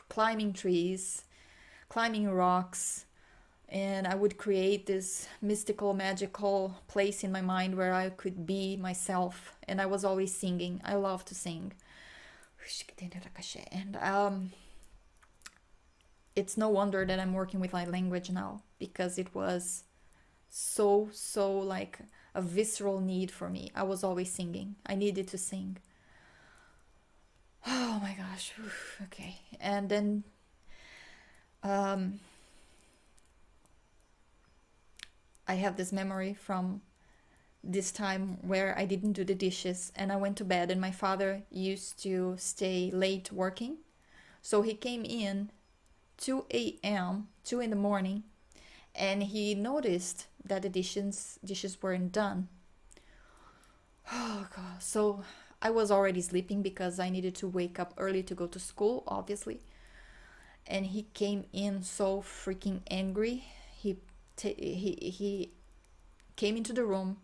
climbing trees, climbing rocks. And I would create this mystical, magical place in my mind where I could be myself. And I was always singing. I love to sing. And it's no wonder that I'm working with light language now, because it was so like a visceral need for me. I was always singing. I needed to sing. Oh my gosh. Okay. And then I have this memory from this time where I didn't do the dishes, and I went to bed, and my father used to stay late working. So he came in 2 a.m., 2 in the morning, and he noticed that the dishes weren't done. Oh god. So I was already sleeping because I needed to wake up early to go to school, obviously. And he came in so freaking angry. He came into the room,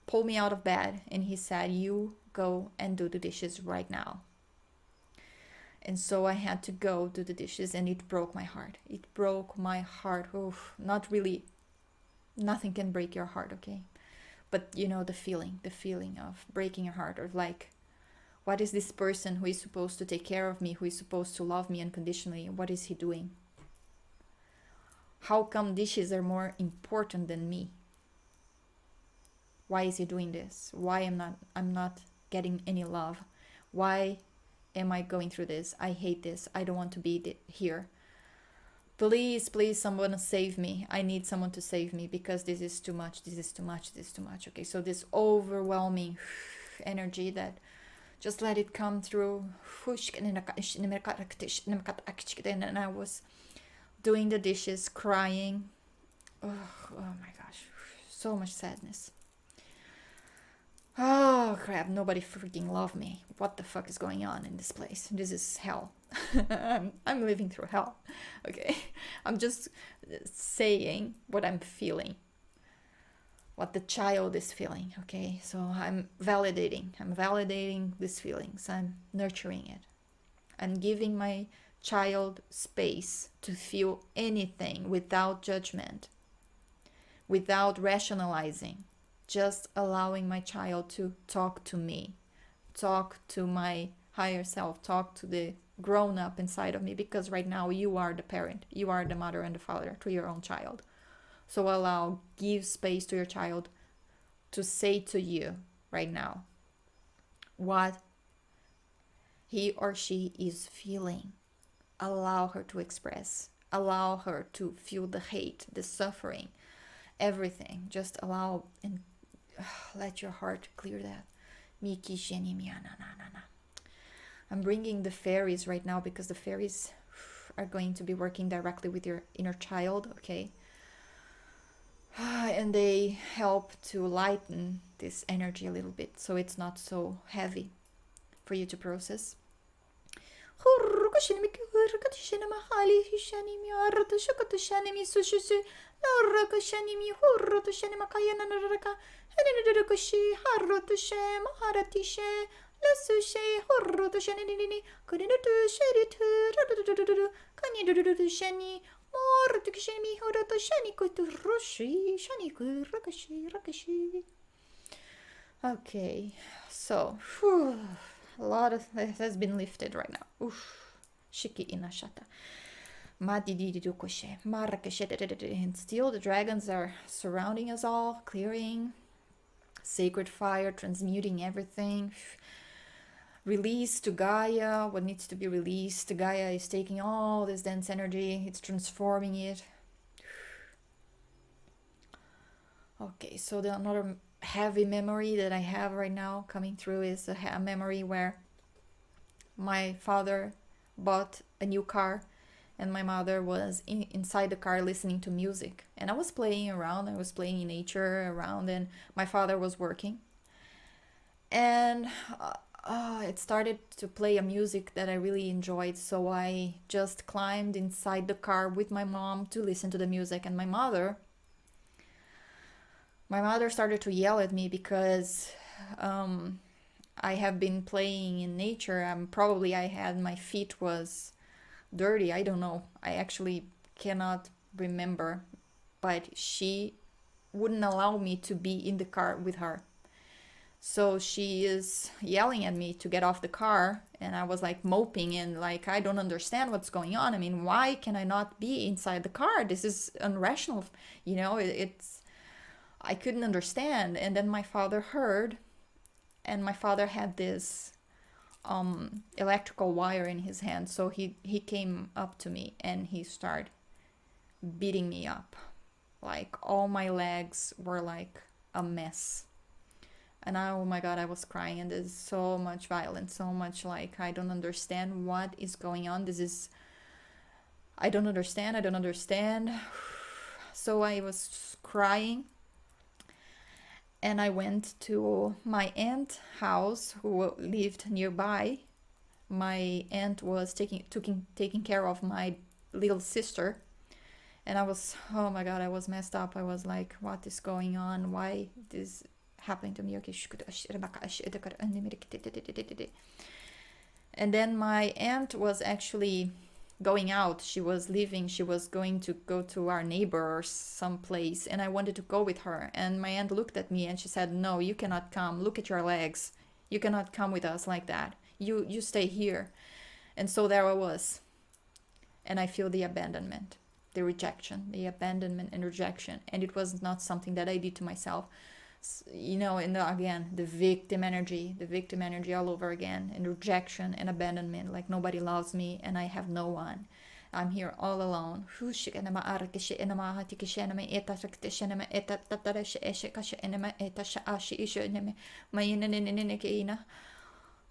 pulled me out of bed, and he said, "You go and do the dishes right now." And so I had to go do the dishes, and it broke my heart. It broke my heart. Oof, not really. Nothing can break your heart, okay? But you know the feeling of breaking your heart, or like, what is this person who is supposed to take care of me, who is supposed to love me unconditionally, what is he doing? How come dishes are more important than me? Why is he doing this? Why I'm not getting any love? Why am I going through this? I hate this. I don't want to be here. Please, please, someone save me. I need someone to save me, because this is too much. This is too much. This is too much. Okay, so this overwhelming energy, that just let it come through. And I was doing the dishes, crying. Oh my gosh, so much sadness. Oh crap, nobody freaking loved me. What the fuck is going on in this place? This is hell. I'm living through hell. Okay, I'm just saying what I'm feeling, what the child is feeling. Okay, so I'm validating these feelings. I'm nurturing it. I'm giving my child space to feel anything without judgment, without rationalizing. Just allowing my child to talk to me, talk to my higher self, talk to the grown up inside of me, because right now you are the parent, you are the mother and the father to your own child. So give space to your child to say to you right now what he or she is feeling. Allow her to express, allow her to feel the hate, the suffering, everything. Just allow and let your heart clear that. I'm bringing the fairies right now, because the fairies are going to be working directly with your inner child, okay? And they help to lighten this energy a little bit, so it's not so heavy for you to process. Okay, so a lot of this has been lifted right now. Oof. Shiki inashata. And still the dragons are surrounding us all, clearing, sacred fire, transmuting everything. Release to Gaia what needs to be released. Gaia is taking all this dense energy, it's transforming it. Okay, so the another heavy memory that I have right now coming through is a memory where my father bought a new car and my mother was inside the car listening to music, and I was playing around, I was playing in nature around, and my father was working, and it started to play a music that I really enjoyed, so I just climbed inside the car with my mom to listen to the music. And my mother started to yell at me because I have been playing in nature. Probably I had my feet was dirty. I don't know. I actually cannot remember. But she wouldn't allow me to be in the car with her. So she is yelling at me to get off the car, and I was like moping and like, I don't understand what's going on. I mean, why can I not be inside the car? This is irrational. You know, I couldn't understand. And then my father heard, and my father had this electrical wire in his hand, so he came up to me and he started beating me up. Like all my legs were like a mess, and oh my god, I was crying, and there's so much violence, so much like, I don't understand what is going on. I don't understand. So I was crying, and I went to my aunt's house who lived nearby. My aunt was taking care of my little sister, and I was, oh my god, I was messed up. I was like, what is going on? Why this happening to me? And then my aunt was actually going out. She was leaving. She was going to go to our neighbor or someplace, and I wanted to go with her. And my aunt looked at me and she said, no, you cannot come. Look at your legs. You cannot come with us like that. You stay here. And so there I was. And I feel the abandonment, the rejection, the abandonment and rejection. And it was not something that I did to myself. You know, and again, the victim energy all over again, and rejection and abandonment, like nobody loves me and I have no one. I'm here all alone.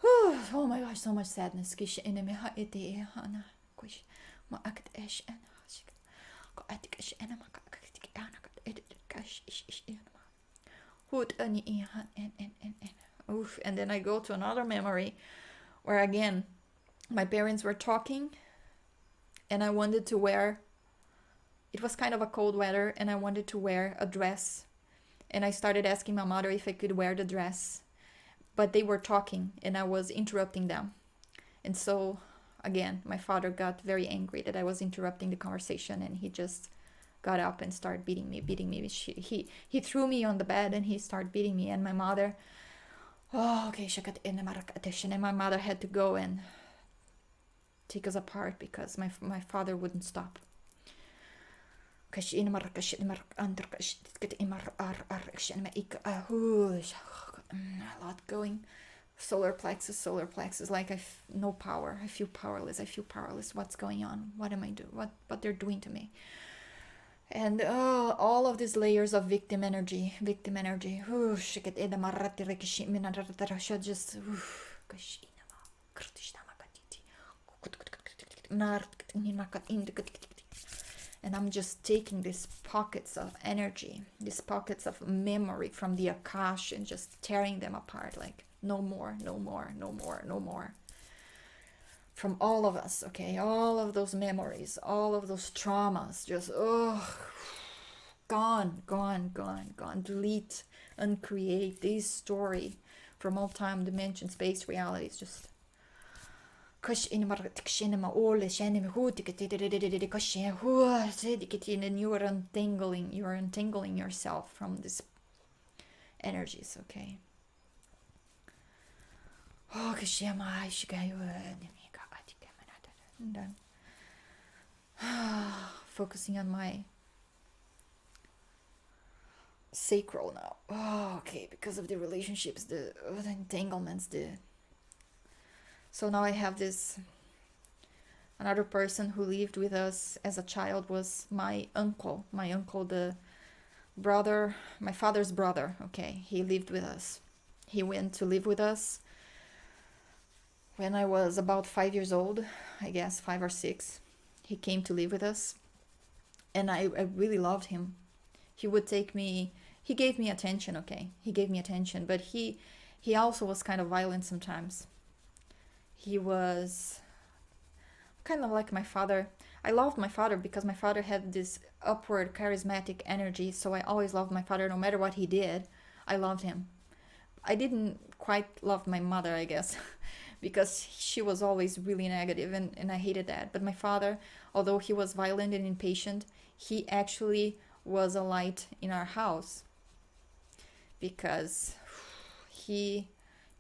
Oh my gosh, so much sadness. Oof. And then I go to another memory where again my parents were talking, and I wanted to wear, it was kind of a cold weather, and I wanted to wear a dress, and I started asking my mother if I could wear the dress, but they were talking and I was interrupting them. And so again my father got very angry that I was interrupting the conversation, and he just got up and started beating me. He threw me on the bed and he started beating me. And my mother, and my mother had to go and take us apart because my father wouldn't stop. A lot going. Solar plexus, like no power. I feel powerless. What's going on? What am I doing? What they're doing to me? And all of these layers of victim energy. And I'm just taking these pockets of energy, these pockets of memory from the Akash, and just tearing them apart, like no more. From all of us, okay? All of those memories, all of those traumas, just, gone. Delete, uncreate this story from all time, dimension, space, realities, just. And you are untangling yourself from these energies, okay? And focusing on my sacral now. Oh, okay, because of the relationships, the entanglements, so now I have this another person who lived with us as a child was my uncle. My uncle, the brother, my father's brother. Okay, he lived with us. He went to live with us when I was about 5 years old, I guess 5 or 6. He came to live with us, and I really loved him. He would take me. He gave me attention. Okay, he gave me attention, but he also was kind of violent sometimes. He was kind of like my father. I loved my father because my father had this upward charismatic energy, so I always loved my father no matter what he did. I loved him. I didn't quite love my mother, I guess, because she was always really negative, and I hated that. But my father, although he was violent and impatient, he actually was a light in our house because he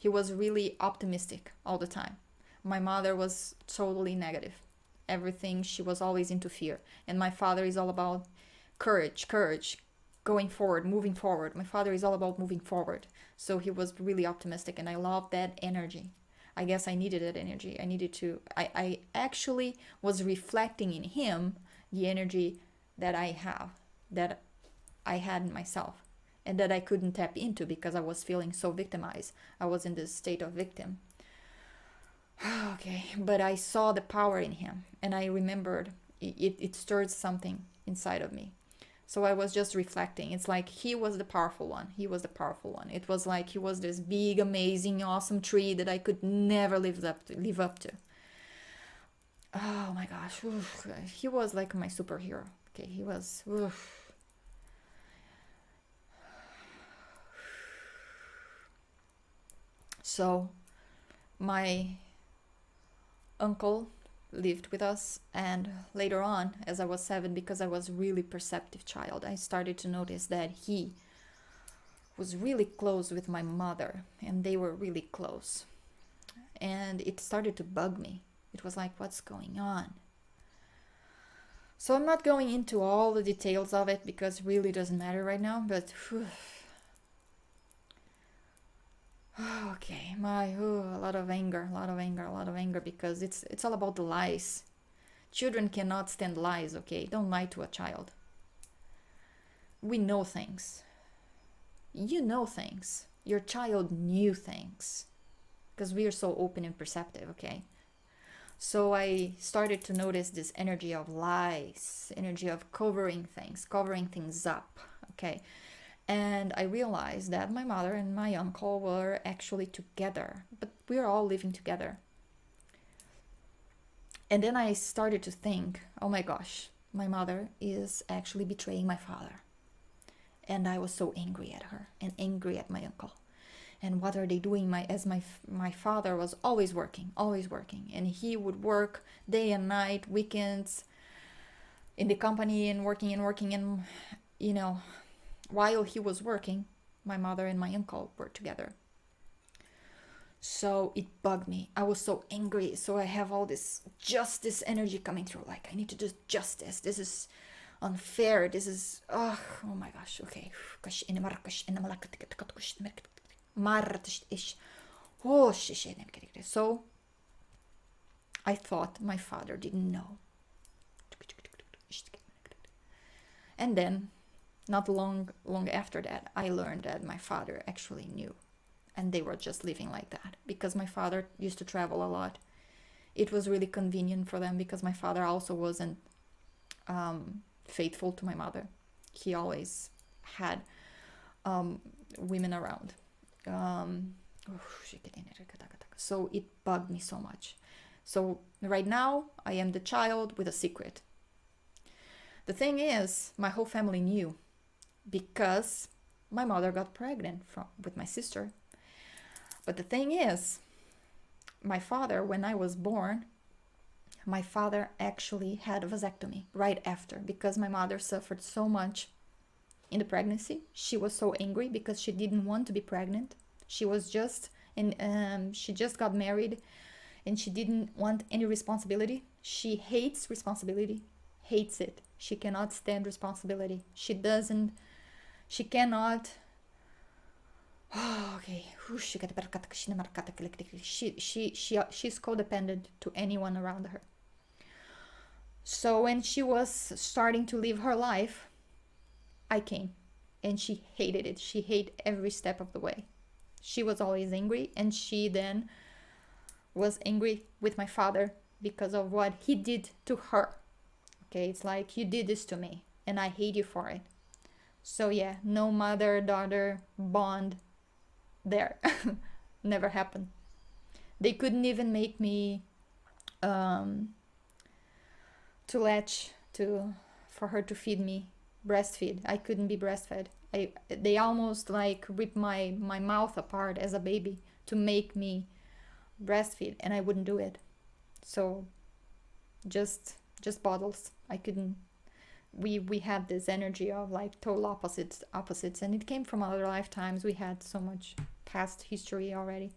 was really optimistic all the time. My mother was totally negative. Everything, she was always into fear. And my father is all about courage, going forward, moving forward. My father is all about moving forward. So he was really optimistic, and I loved that energy. I guess I needed that energy. I actually was reflecting in him the energy that I had in myself, and that I couldn't tap into because I was feeling so victimized. I was in this state of victim. Okay, but I saw the power in him, and I remembered it stirred something inside of me. So I was just reflecting. It's like he was the powerful one. He was the powerful one. It was like he was this big, amazing, awesome tree that I could never live up to. Oh my gosh. Oof. He was like my superhero. Okay, he was. Oof. So my uncle lived with us, and later on, as I was 7, because I was a really perceptive child, I started to notice that he was really close with my mother, and they were really close, and it started to bug me. It was like, what's going on? So I'm not going into all the details of it because it really doesn't matter right now, but whew. Okay, a lot of anger, because it's all about the lies. Children cannot stand lies, okay? Don't lie to a child. We know things. You know things. Your child knew things. Because we are so open and perceptive, okay? So I started to notice this energy of lies, energy of covering things up, okay? And I realized that my mother and my uncle were actually together, but we were all living together. And then I started to think, oh my gosh, my mother is actually betraying my father. And I was so angry at her and angry at my uncle. And what are they doing? My father was always working, and he would work day and night, weekends, in the company, and working, and while he was working, my mother and my uncle were together. So it bugged me. I was so angry. So I have all this justice energy coming through. Like, I need to do justice. This is unfair. This is, oh my gosh. Okay. So I thought my father didn't know. And then, not long after that, I learned that my father actually knew, and they were just living like that because my father used to travel a lot. It was really convenient for them because my father also wasn't faithful to my mother. He always had women around. So it bugged me so much. So right now I am the child with a secret. The thing is, my whole family knew, because my mother got pregnant with my sister. But the thing is, my father, when I was born, my father actually had a vasectomy right after, because my mother suffered so much in the pregnancy. She was so angry because she didn't want to be pregnant. She was just she just got married, and she didn't want any responsibility. She hates responsibility, hates it. She cannot stand responsibility. She cannot. Oh, okay. She's codependent to anyone around her. So when she was starting to live her life, I came, and she hated it. She hated every step of the way. She was always angry, and she then was angry with my father because of what he did to her. Okay, it's like, you did this to me and I hate you for it. So yeah, no mother-daughter bond there. Never happened. They couldn't even make me to latch to for her to feed me, breastfeed. I couldn't be breastfed. They almost like ripped my mouth apart as a baby to make me breastfeed, and I wouldn't do it. So just bottles. I couldn't. We had this energy of like total opposites, and it came from other lifetimes. We had so much past history already.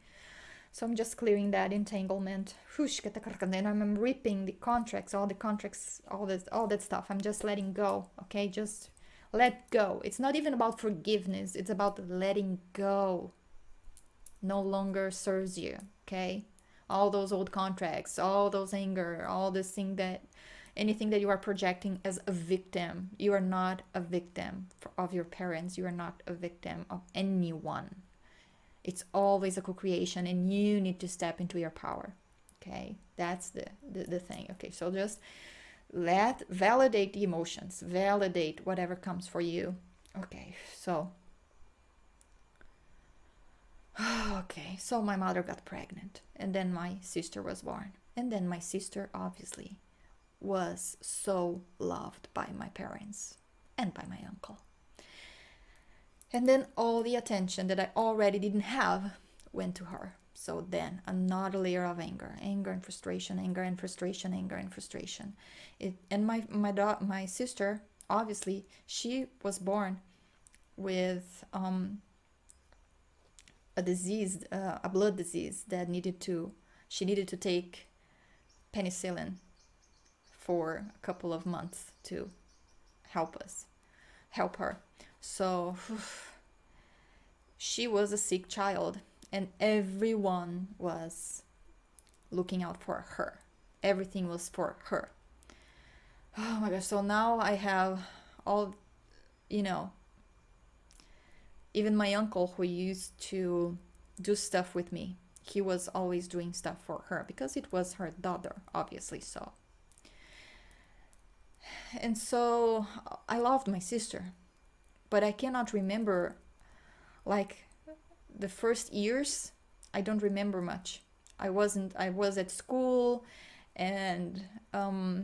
So I'm just clearing that entanglement. And I'm ripping the contracts, all that stuff. I'm just letting go. Okay, just let go. It's not even about forgiveness. It's about letting go. No longer serves you. Okay, all those old contracts, all those anger, all this thing that anything that you are projecting as a victim. You are not a victim of your parents. You are not a victim of anyone. It's always a co-creation, and you need to step into your power. Okay, that's the thing. Okay, so just validate the emotions, validate whatever comes for you. Okay, so so my mother got pregnant, and then my sister was born, and then my sister obviously was so loved by my parents and by my uncle. And then all the attention that I already didn't have went to her. So then another layer of anger and frustration, anger and frustration, anger and frustration. And my sister, obviously, she was born with a disease, a blood disease that she needed to take penicillin for a couple of months to help her. So she was a sick child, and everyone was looking out for her. Everything was for her. Oh my gosh, so now I have all, even my uncle, who used to do stuff with me, he was always doing stuff for her because it was her daughter, obviously. So, and so I loved my sister, but I cannot remember, like, the first years. I don't remember much. I was at school, and I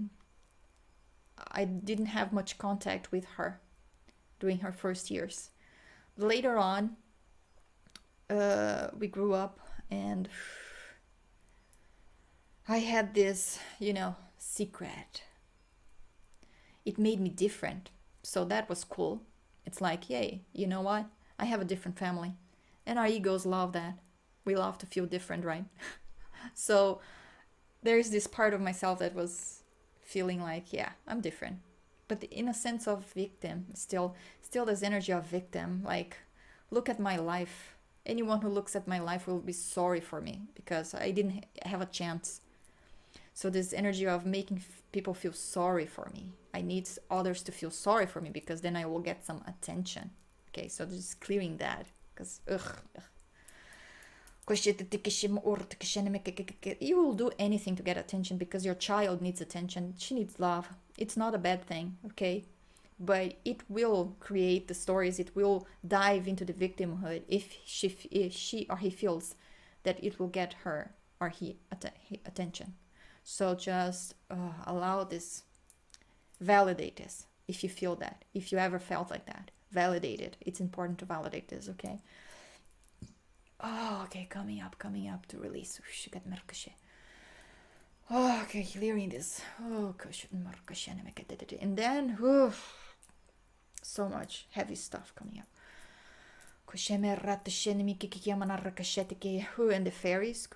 didn't have much contact with her during her first years. Later on, we grew up, and I had this, secret. It made me different, so that was cool. It's like, yay, you know what? I have a different family. And our egos love that. We love to feel different, right? So there's this part of myself that was feeling like, yeah, I'm different. But in a sense of victim, still this energy of victim. Like, look at my life. Anyone who looks at my life will be sorry for me because I didn't have a chance. So this energy of making people feel sorry for me. I need others to feel sorry for me because then I will get some attention. Okay, so just clearing that. Because, you will do anything to get attention because your child needs attention. She needs love. It's not a bad thing, okay? But it will create the stories. It will dive into the victimhood if she or he feels that it will get her or he attention. So just allow this, validate this if you feel that, if you ever felt like that, validate it. It's important to validate this, okay? Oh, okay, coming up to release. Oh, okay, clearing this. Oh, and then, so much heavy stuff coming up. And the fairies.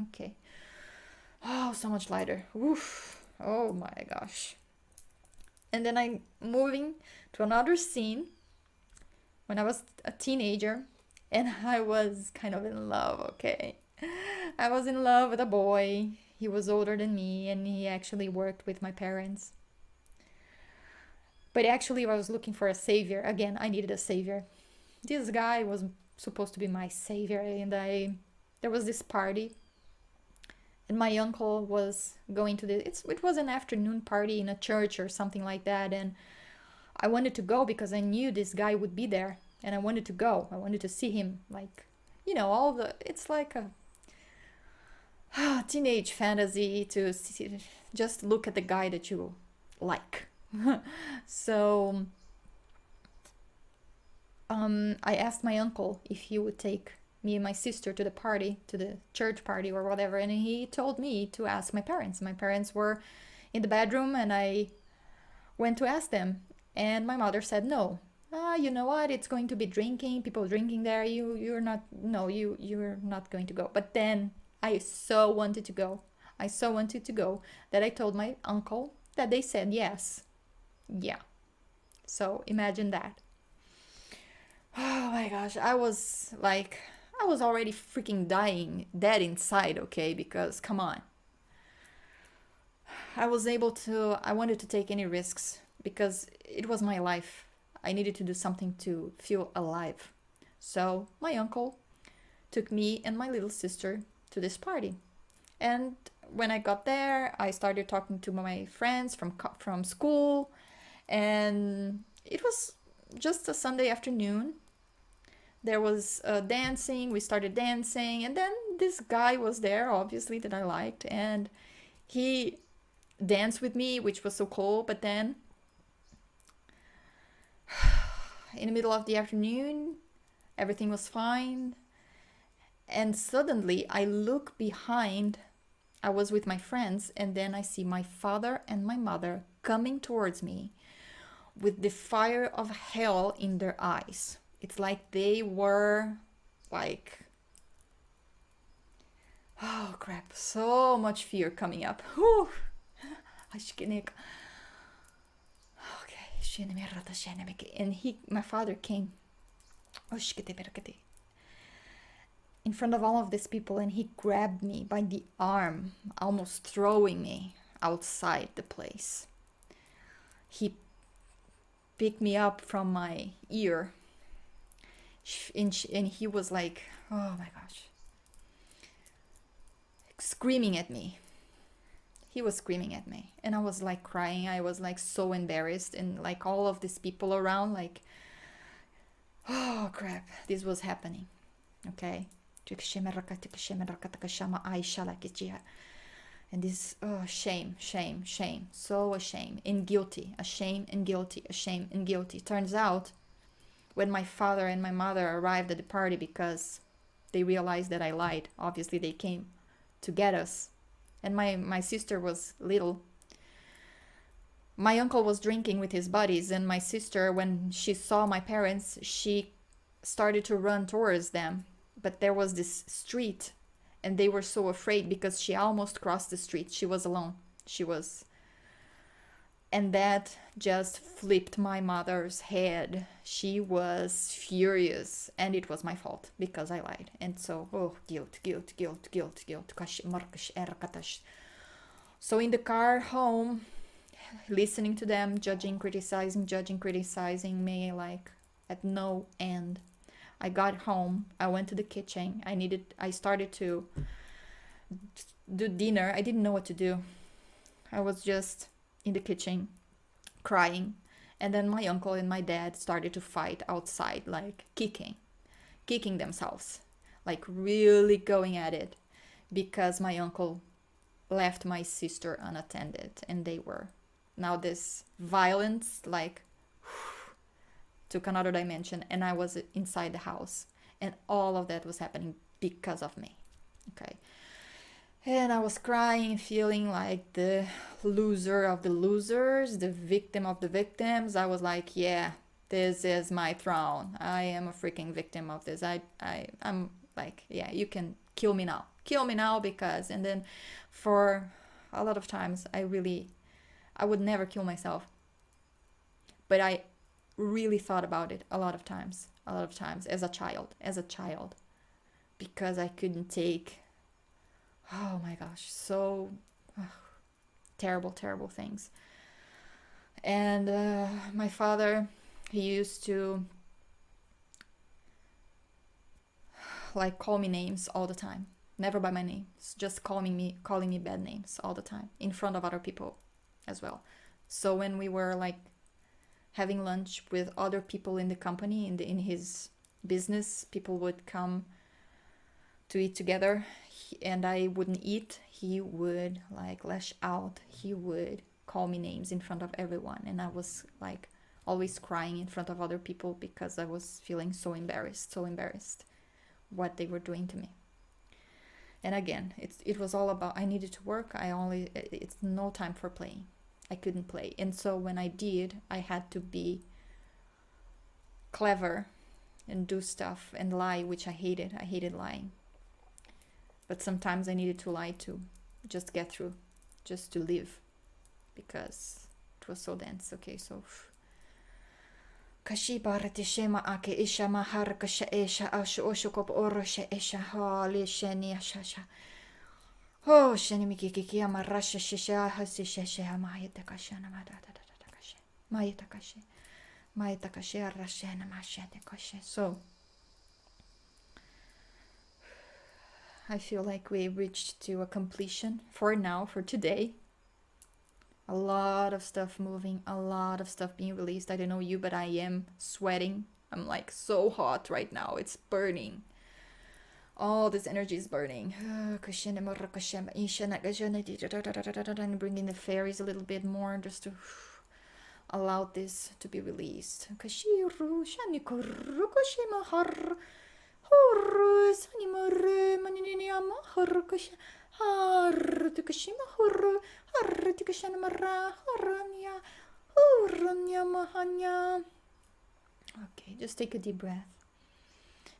Okay. Oh, so much lighter. Oof. Oh my gosh. And then I'm moving to another scene when I was a teenager and I was kind of in love, okay? I was in love with a boy. He was older than me and he actually worked with my parents. But actually, I was looking for a savior. Again, I needed a savior. This guy was supposed to be my savior, and there was this party, and my uncle was going to it was an afternoon party in a church or something like that, and I wanted to go because I knew this guy would be there, and I wanted to go. I wanted to see him, like, all the it's like a teenage fantasy to see, just look at the guy that you like. So I asked my uncle if he would take me and my sister to the party, to the church party or whatever, and he told me to ask my parents. My parents were in the bedroom, and I went to ask them, and my mother said no. You know what? It's going to be drinking, people drinking there. You're not. No, you're not going to go. But then I so wanted to go. I so wanted to go that I told my uncle that they said yes. Yeah. So imagine that. Oh my gosh, I was already freaking dying, dead inside, okay? Because come on. I wanted to take any risks because it was my life. I needed to do something to feel alive. So my uncle took me and my little sister to this party. And when I got there, I started talking to my friends from school, and it was just a Sunday afternoon. There was dancing, we started dancing, and then this guy was there, obviously, that I liked, and he danced with me, which was so cool. But then in the middle of the afternoon, everything was fine, and suddenly I look behind. I was with my friends, and then I see my father and my mother coming towards me with the fire of hell in their eyes. It's like they were like, oh crap, so much fear coming up. Whew. And my father came in front of all of these people, and he grabbed me by the arm, almost throwing me outside the place. He picked me up from my ear, and he was like, oh my gosh, screaming at me. He was screaming at me, and I was like crying. I was like so embarrassed, and like all of these people around, like, oh crap, this was happening. Okay. And this, oh, shame, so ashamed and guilty, ashamed and guilty. Turns out, when my father and my mother arrived at the party, because they realized that I lied, obviously they came to get us, and my sister was little. My uncle was drinking with his buddies, and my sister, when she saw my parents, she started to run towards them. But there was this street, and they were so afraid because she almost crossed the street. She was alone. And that just flipped my mother's head. She was furious, and it was my fault because I lied. And so, oh, guilt. So in the car home, listening to them, judging, criticizing me like at no end. I got home, I went to the kitchen, I started to do dinner. I didn't know what to do. I was just in the kitchen crying, and then my uncle and my dad started to fight outside, like kicking themselves, like really going at it, because my uncle left my sister unattended, and they were now this violence, like took another dimension, and I was inside the house. And all of that was happening because of me. Okay. And I was crying, feeling like the loser of the losers, the victim of the victims. I was like, yeah, this is my throne. I am a freaking victim of this. I'm like, yeah, you can kill me now. Kill me now because, and then for a lot of times, I would never kill myself. But I really thought about it a lot of times as a child, because I couldn't take, oh my gosh, so terrible things. And my father, he used to like call me names all the time, never by my name, just calling me bad names all the time in front of other people as well. So when we were like having lunch with other people in the company, in his business, people would come to eat together, and I wouldn't eat, he would like lash out. He would call me names in front of everyone, and I was like always crying in front of other people because I was feeling so embarrassed what they were doing to me. And again, it was all about, I needed to work. It's no time for playing. I couldn't play. And so when I did, I had to be clever and do stuff and lie, which I hated. I hated lying. But sometimes I needed to lie to just get through, just to live, because it was so dense. Okay, so Kashibara shema ake isha mahar kasha esha ashu oshukop orosha esha hali sheni ashasha. Oh, sheni mikiki amarasha shisha hasi sheshe amayeta kashana mayeta kashe arashena mashete kashe. So I feel like we reached to a completion for now, for today. A lot of stuff moving, a lot of stuff being released. I don't know you, but I am sweating. I'm like so hot right now. It's burning. All this energy is burning. And bringing the fairies a little bit more just to allow this to be released. Okay, just take a deep breath.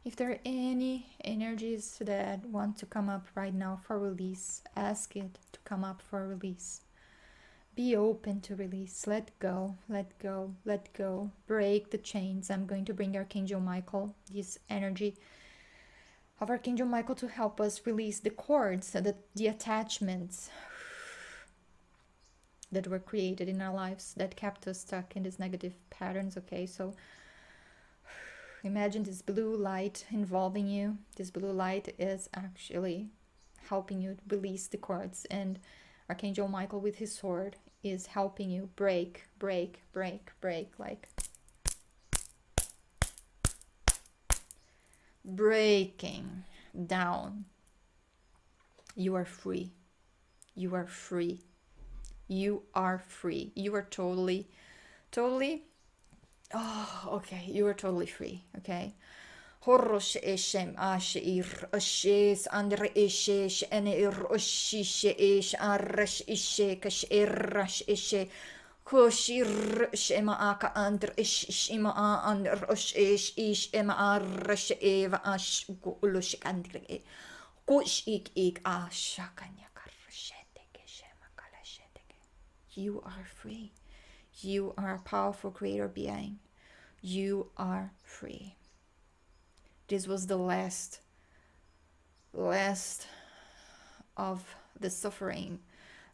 If there are any energies that want to come up right now for release, ask it to come up for release. Be open to release. Let go, let go, let go. Break the chains. I'm going to bring Archangel Michael, this energy of Archangel Michael, to help us release the cords, the attachments that were created in our lives that kept us stuck in these negative patterns. Okay, so imagine this blue light involving you. This blue light is actually helping you release the cords, and Archangel Michael with his sword is helping you break, like breaking down. You are free. You are free. You are free. You are totally, okay, you are totally free, okay? Horrosh eshem asheir ashes andre eshesh enir oshishe ish arash ishe kash erash ishe koshir shema aka andre ish ima andre oshish ish ema arash eva ash gulush andre kush ik ashakanya karasheteke shema kalasheteke. You are free. You are a powerful creator being. You are free. This was the last of the suffering,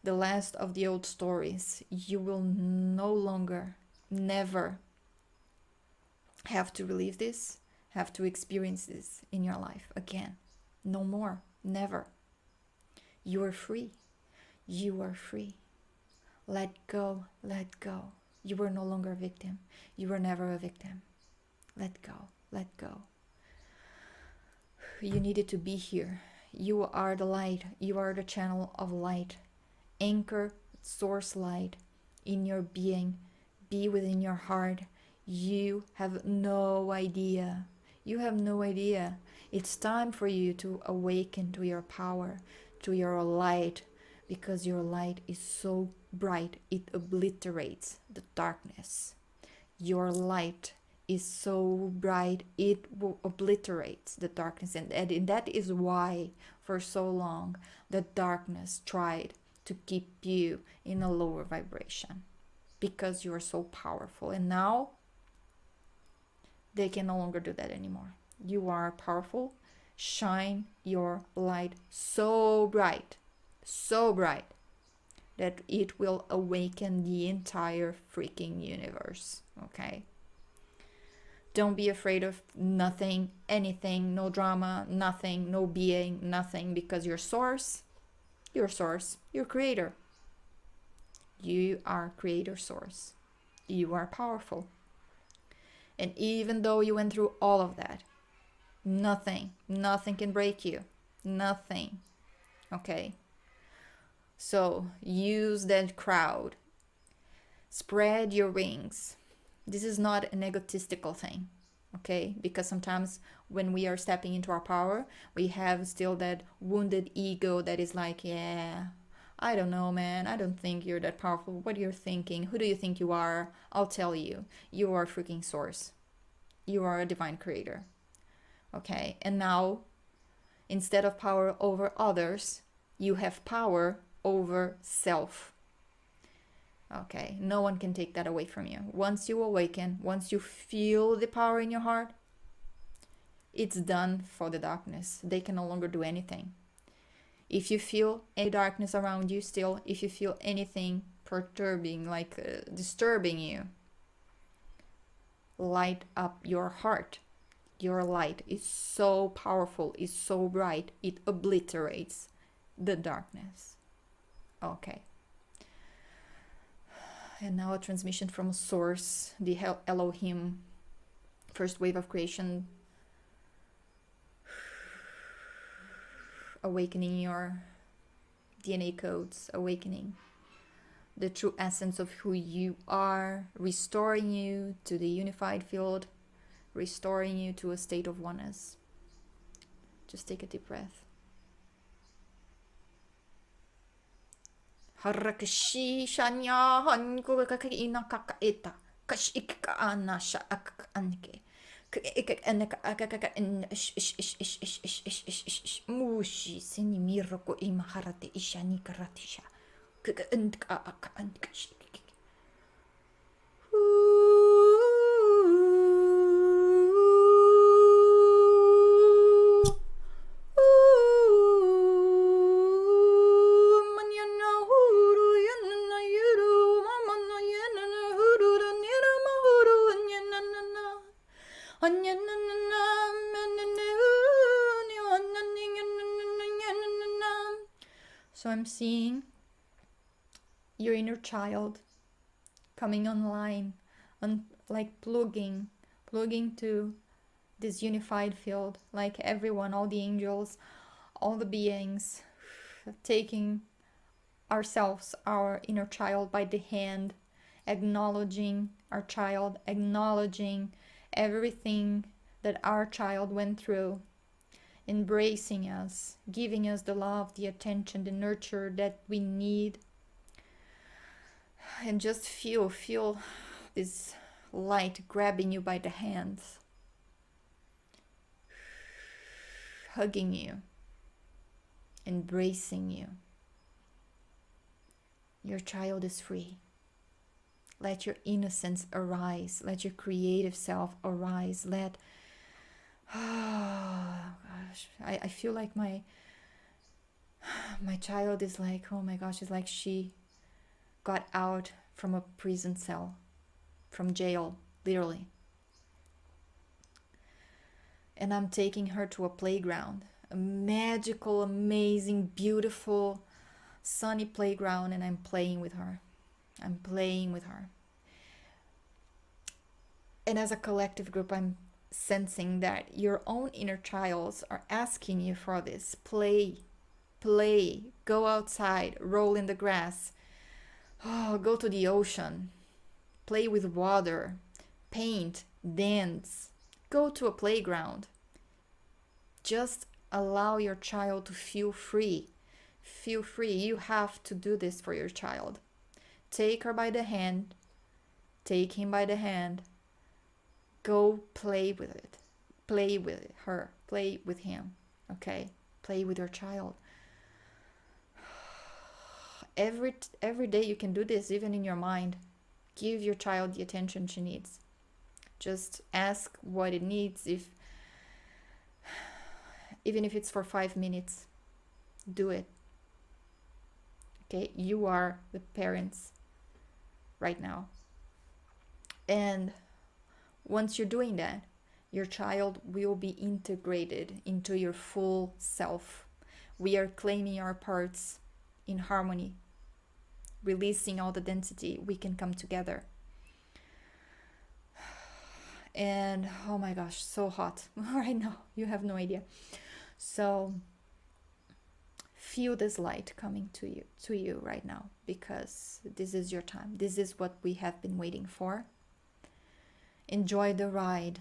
the last of the old stories. You will no longer, never have to relive this, have to experience this in your life again. No more, never. You are free. You are free. Let go, let go. You were no longer a victim. You were never a victim. Let go, let go. You needed to be here. You are the light. You are the channel of light. Anchor source light in your being. Be within your heart. You have no idea. You have no idea. It's time for you to awaken to your power, to your light, because your light is so bright, it obliterates the darkness. Your light is so bright, it obliterates the darkness. And that is why, for so long, the darkness tried to keep you in a lower vibration, because you are so powerful. And now they can no longer do that anymore. You are powerful. Shine your light so bright that it will awaken the entire freaking universe. Okay? Don't be afraid of nothing, anything, no drama, nothing, no being, nothing, because your source, your creator. You are creator source. You are powerful. And even though you went through all of that, nothing can break you. Nothing. Okay? So use that crowd. Spread your wings. This is not an egotistical thing. Okay? Because sometimes when we are stepping into our power, we have still that wounded ego that is like, yeah, I don't know, man. I don't think you're that powerful. What you're thinking? Who do you think you are? I'll tell you. You are a freaking source. You are a divine creator. Okay? And now, instead of power over others, you have power over self. Okay? No one can take that away from you. Once you awaken, once you feel the power in your heart, it's done for the darkness. They can no longer do anything. If you feel any darkness around you still, if you feel anything perturbing, like disturbing you, light up your heart. Your light is so powerful, is so bright, it obliterates the darkness. Okay. And now a transmission from source, the Elohim, first wave of creation, awakening your DNA codes, awakening the true essence of who you are, restoring you to the unified field, restoring you to a state of oneness. Just take a deep breath. Harakashi shanya hanku kakaina kakaita kashika anasha akanke. Mushi sini miroko imaharate ishani karatisha. So I'm seeing your inner child coming online and like plugging to this unified field, like everyone, all the angels, all the beings, taking ourselves, our inner child by the hand, acknowledging our child, acknowledging everything that our child went through, embracing us, giving us the love, the attention, the nurture that we need. And just feel this light grabbing you by the hands, hugging you, embracing you. Your child is free. Let your innocence arise. Let your creative self arise. Let I feel like my child is like, oh my gosh, it's like she got out from a prison cell, from jail, literally. And I'm taking her to a playground, a magical, amazing, beautiful, sunny playground, and I'm playing with her. And as a collective group, I'm sensing that your own inner childs are asking you for this. Play, go outside, roll in the grass, go to the ocean, play with water, paint, dance, go to a playground. Just allow your child to feel free. Feel free. You have to do this for your child. Take her by the hand. Take him by the hand. Go play with it. Play with her. Play with him. Okay? Play with your child. Every day you can do this, even in your mind. Give your child the attention she needs. Just ask what it needs. Even if it's for 5 minutes, do it. Okay? You are the parents right now. And once you're doing that, your child will be integrated into your full self. We are claiming our parts in harmony, releasing all the density. We can come together. And oh my gosh, so hot right now. You have no idea. So feel this light coming to you right now, because this is your time. This is what we have been waiting for. Enjoy the ride.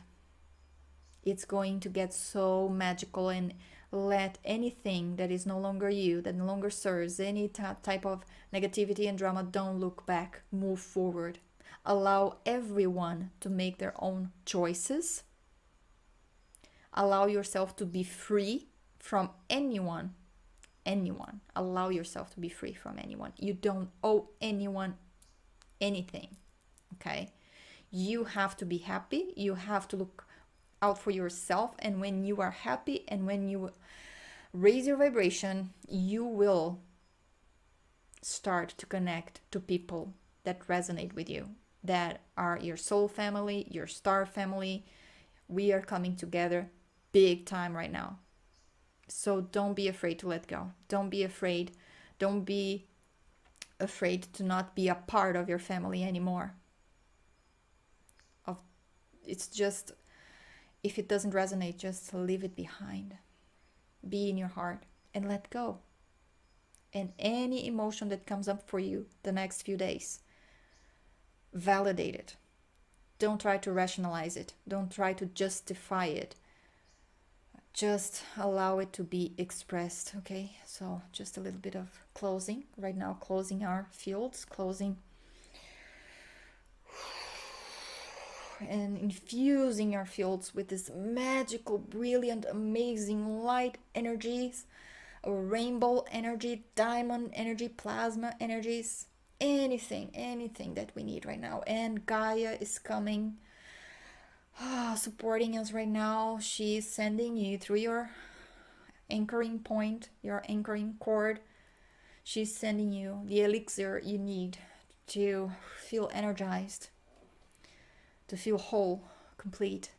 It's going to get so magical, and let anything that is no longer you, that no longer serves any type of negativity and drama, don't look back. Move forward. Allow everyone to make their own choices. Allow yourself to be free from anyone. Anyone. Allow yourself to be free from anyone. You don't owe anyone anything. Okay? You have to be happy. You have to look out for yourself. And when you are happy and when you raise your vibration, you will start to connect to people that resonate with you, that are your soul family, your star family. We are coming together big time right now. So don't be afraid to let go. Don't be afraid. Don't be afraid to not be a part of your family anymore. It's just, if it doesn't resonate, just leave it behind. Be in your heart and let go. And any emotion that comes up for you the next few days, validate it. Don't try to rationalize it. Don't try to justify it. Just allow it to be expressed, okay? So just a little bit of closing. Right now, closing our fields, closing and infusing our fields with this magical, brilliant, amazing light energies, rainbow energy, diamond energy, plasma energies, anything that we need right now. And Gaia is coming, supporting us right now. She's sending you through your anchoring point, your anchoring cord. She's sending you the elixir you need to feel energized, to feel whole, complete.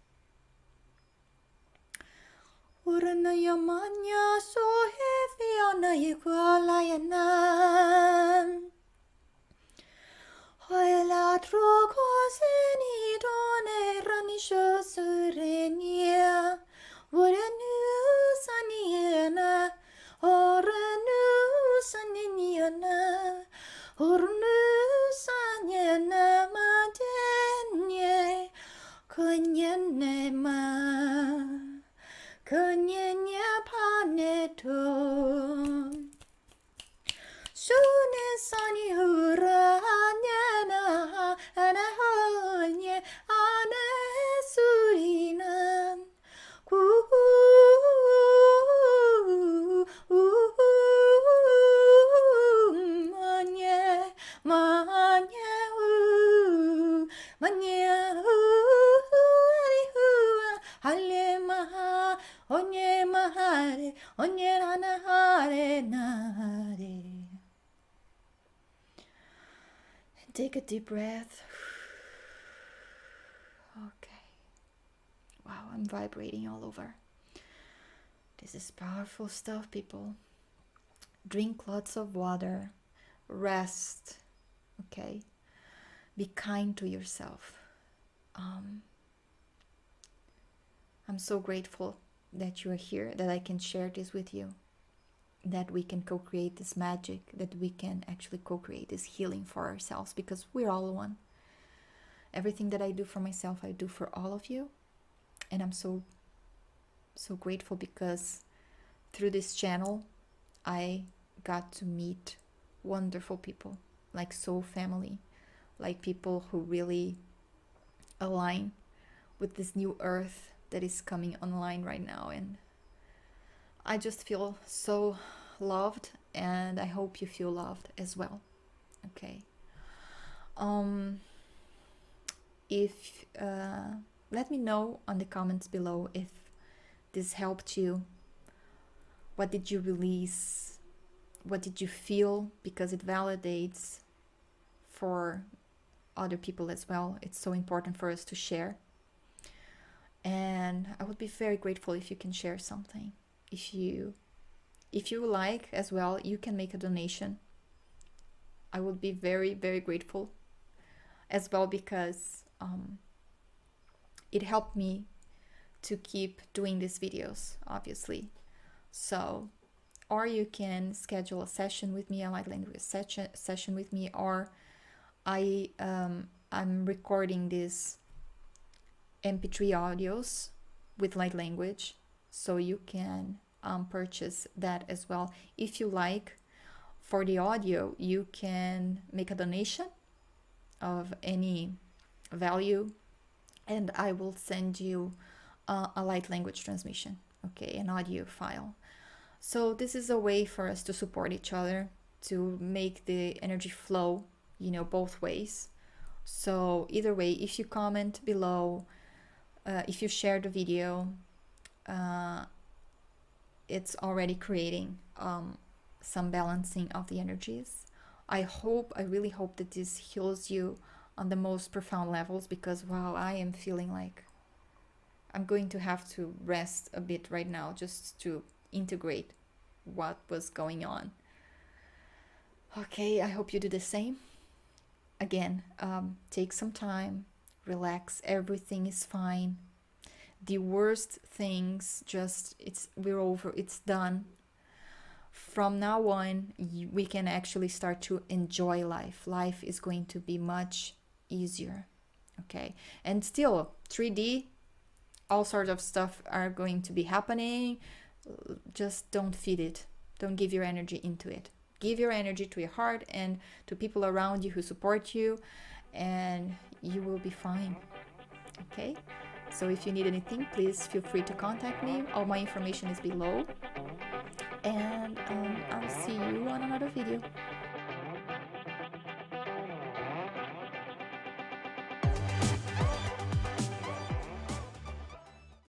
Take a deep breath. Okay. Wow, I'm vibrating all over. This is powerful stuff, people. Drink lots of water. Rest. Okay. Be kind to yourself. I'm so grateful that you are here, that I can share this with you, that we can co-create this magic, that we can actually co-create this healing for ourselves, because we're all one. Everything that I do for myself, I do for all of you. And I'm so grateful because through this channel, I got to meet wonderful people, like soul family, like people who really align with this new earth that is coming online right now. And I just feel so loved, and I hope you feel loved as well. Okay. If let me know on the comments below if this helped you. What did you release? What did you feel? Because it validates for other people as well. It's so important for us to share. And I would be very grateful if you can share something. If you like as well, you can make a donation. I would be very, very grateful as well, because it helped me to keep doing these videos, obviously. So, or you can schedule a session with me, a light language session with me, or I'm recording these MP3 audios with light language, so you can purchase that as well. If you like, for the audio, you can make a donation of any value, and I will send you a light language transmission, okay, an audio file. So this is a way for us to support each other, to make the energy flow, you know, both ways. So either way, if you comment below, if you share the video, it's already creating some balancing of the energies. I really hope that this heals you on the most profound levels, because wow, I am feeling like I'm going to have to rest a bit right now just to integrate what was going on. Okay, I hope you do the same. Again, take some time, relax, everything is fine. The worst things, we're over, it's done. From now on, we can actually start to enjoy life. Life is going to be much easier, okay? And still, 3D, all sorts of stuff are going to be happening. Just don't feed it. Don't give your energy into it. Give your energy to your heart and to people around you who support you, and you will be fine, okay? So if you need anything, please feel free to contact me. All my information is below. And I'll see you on another video.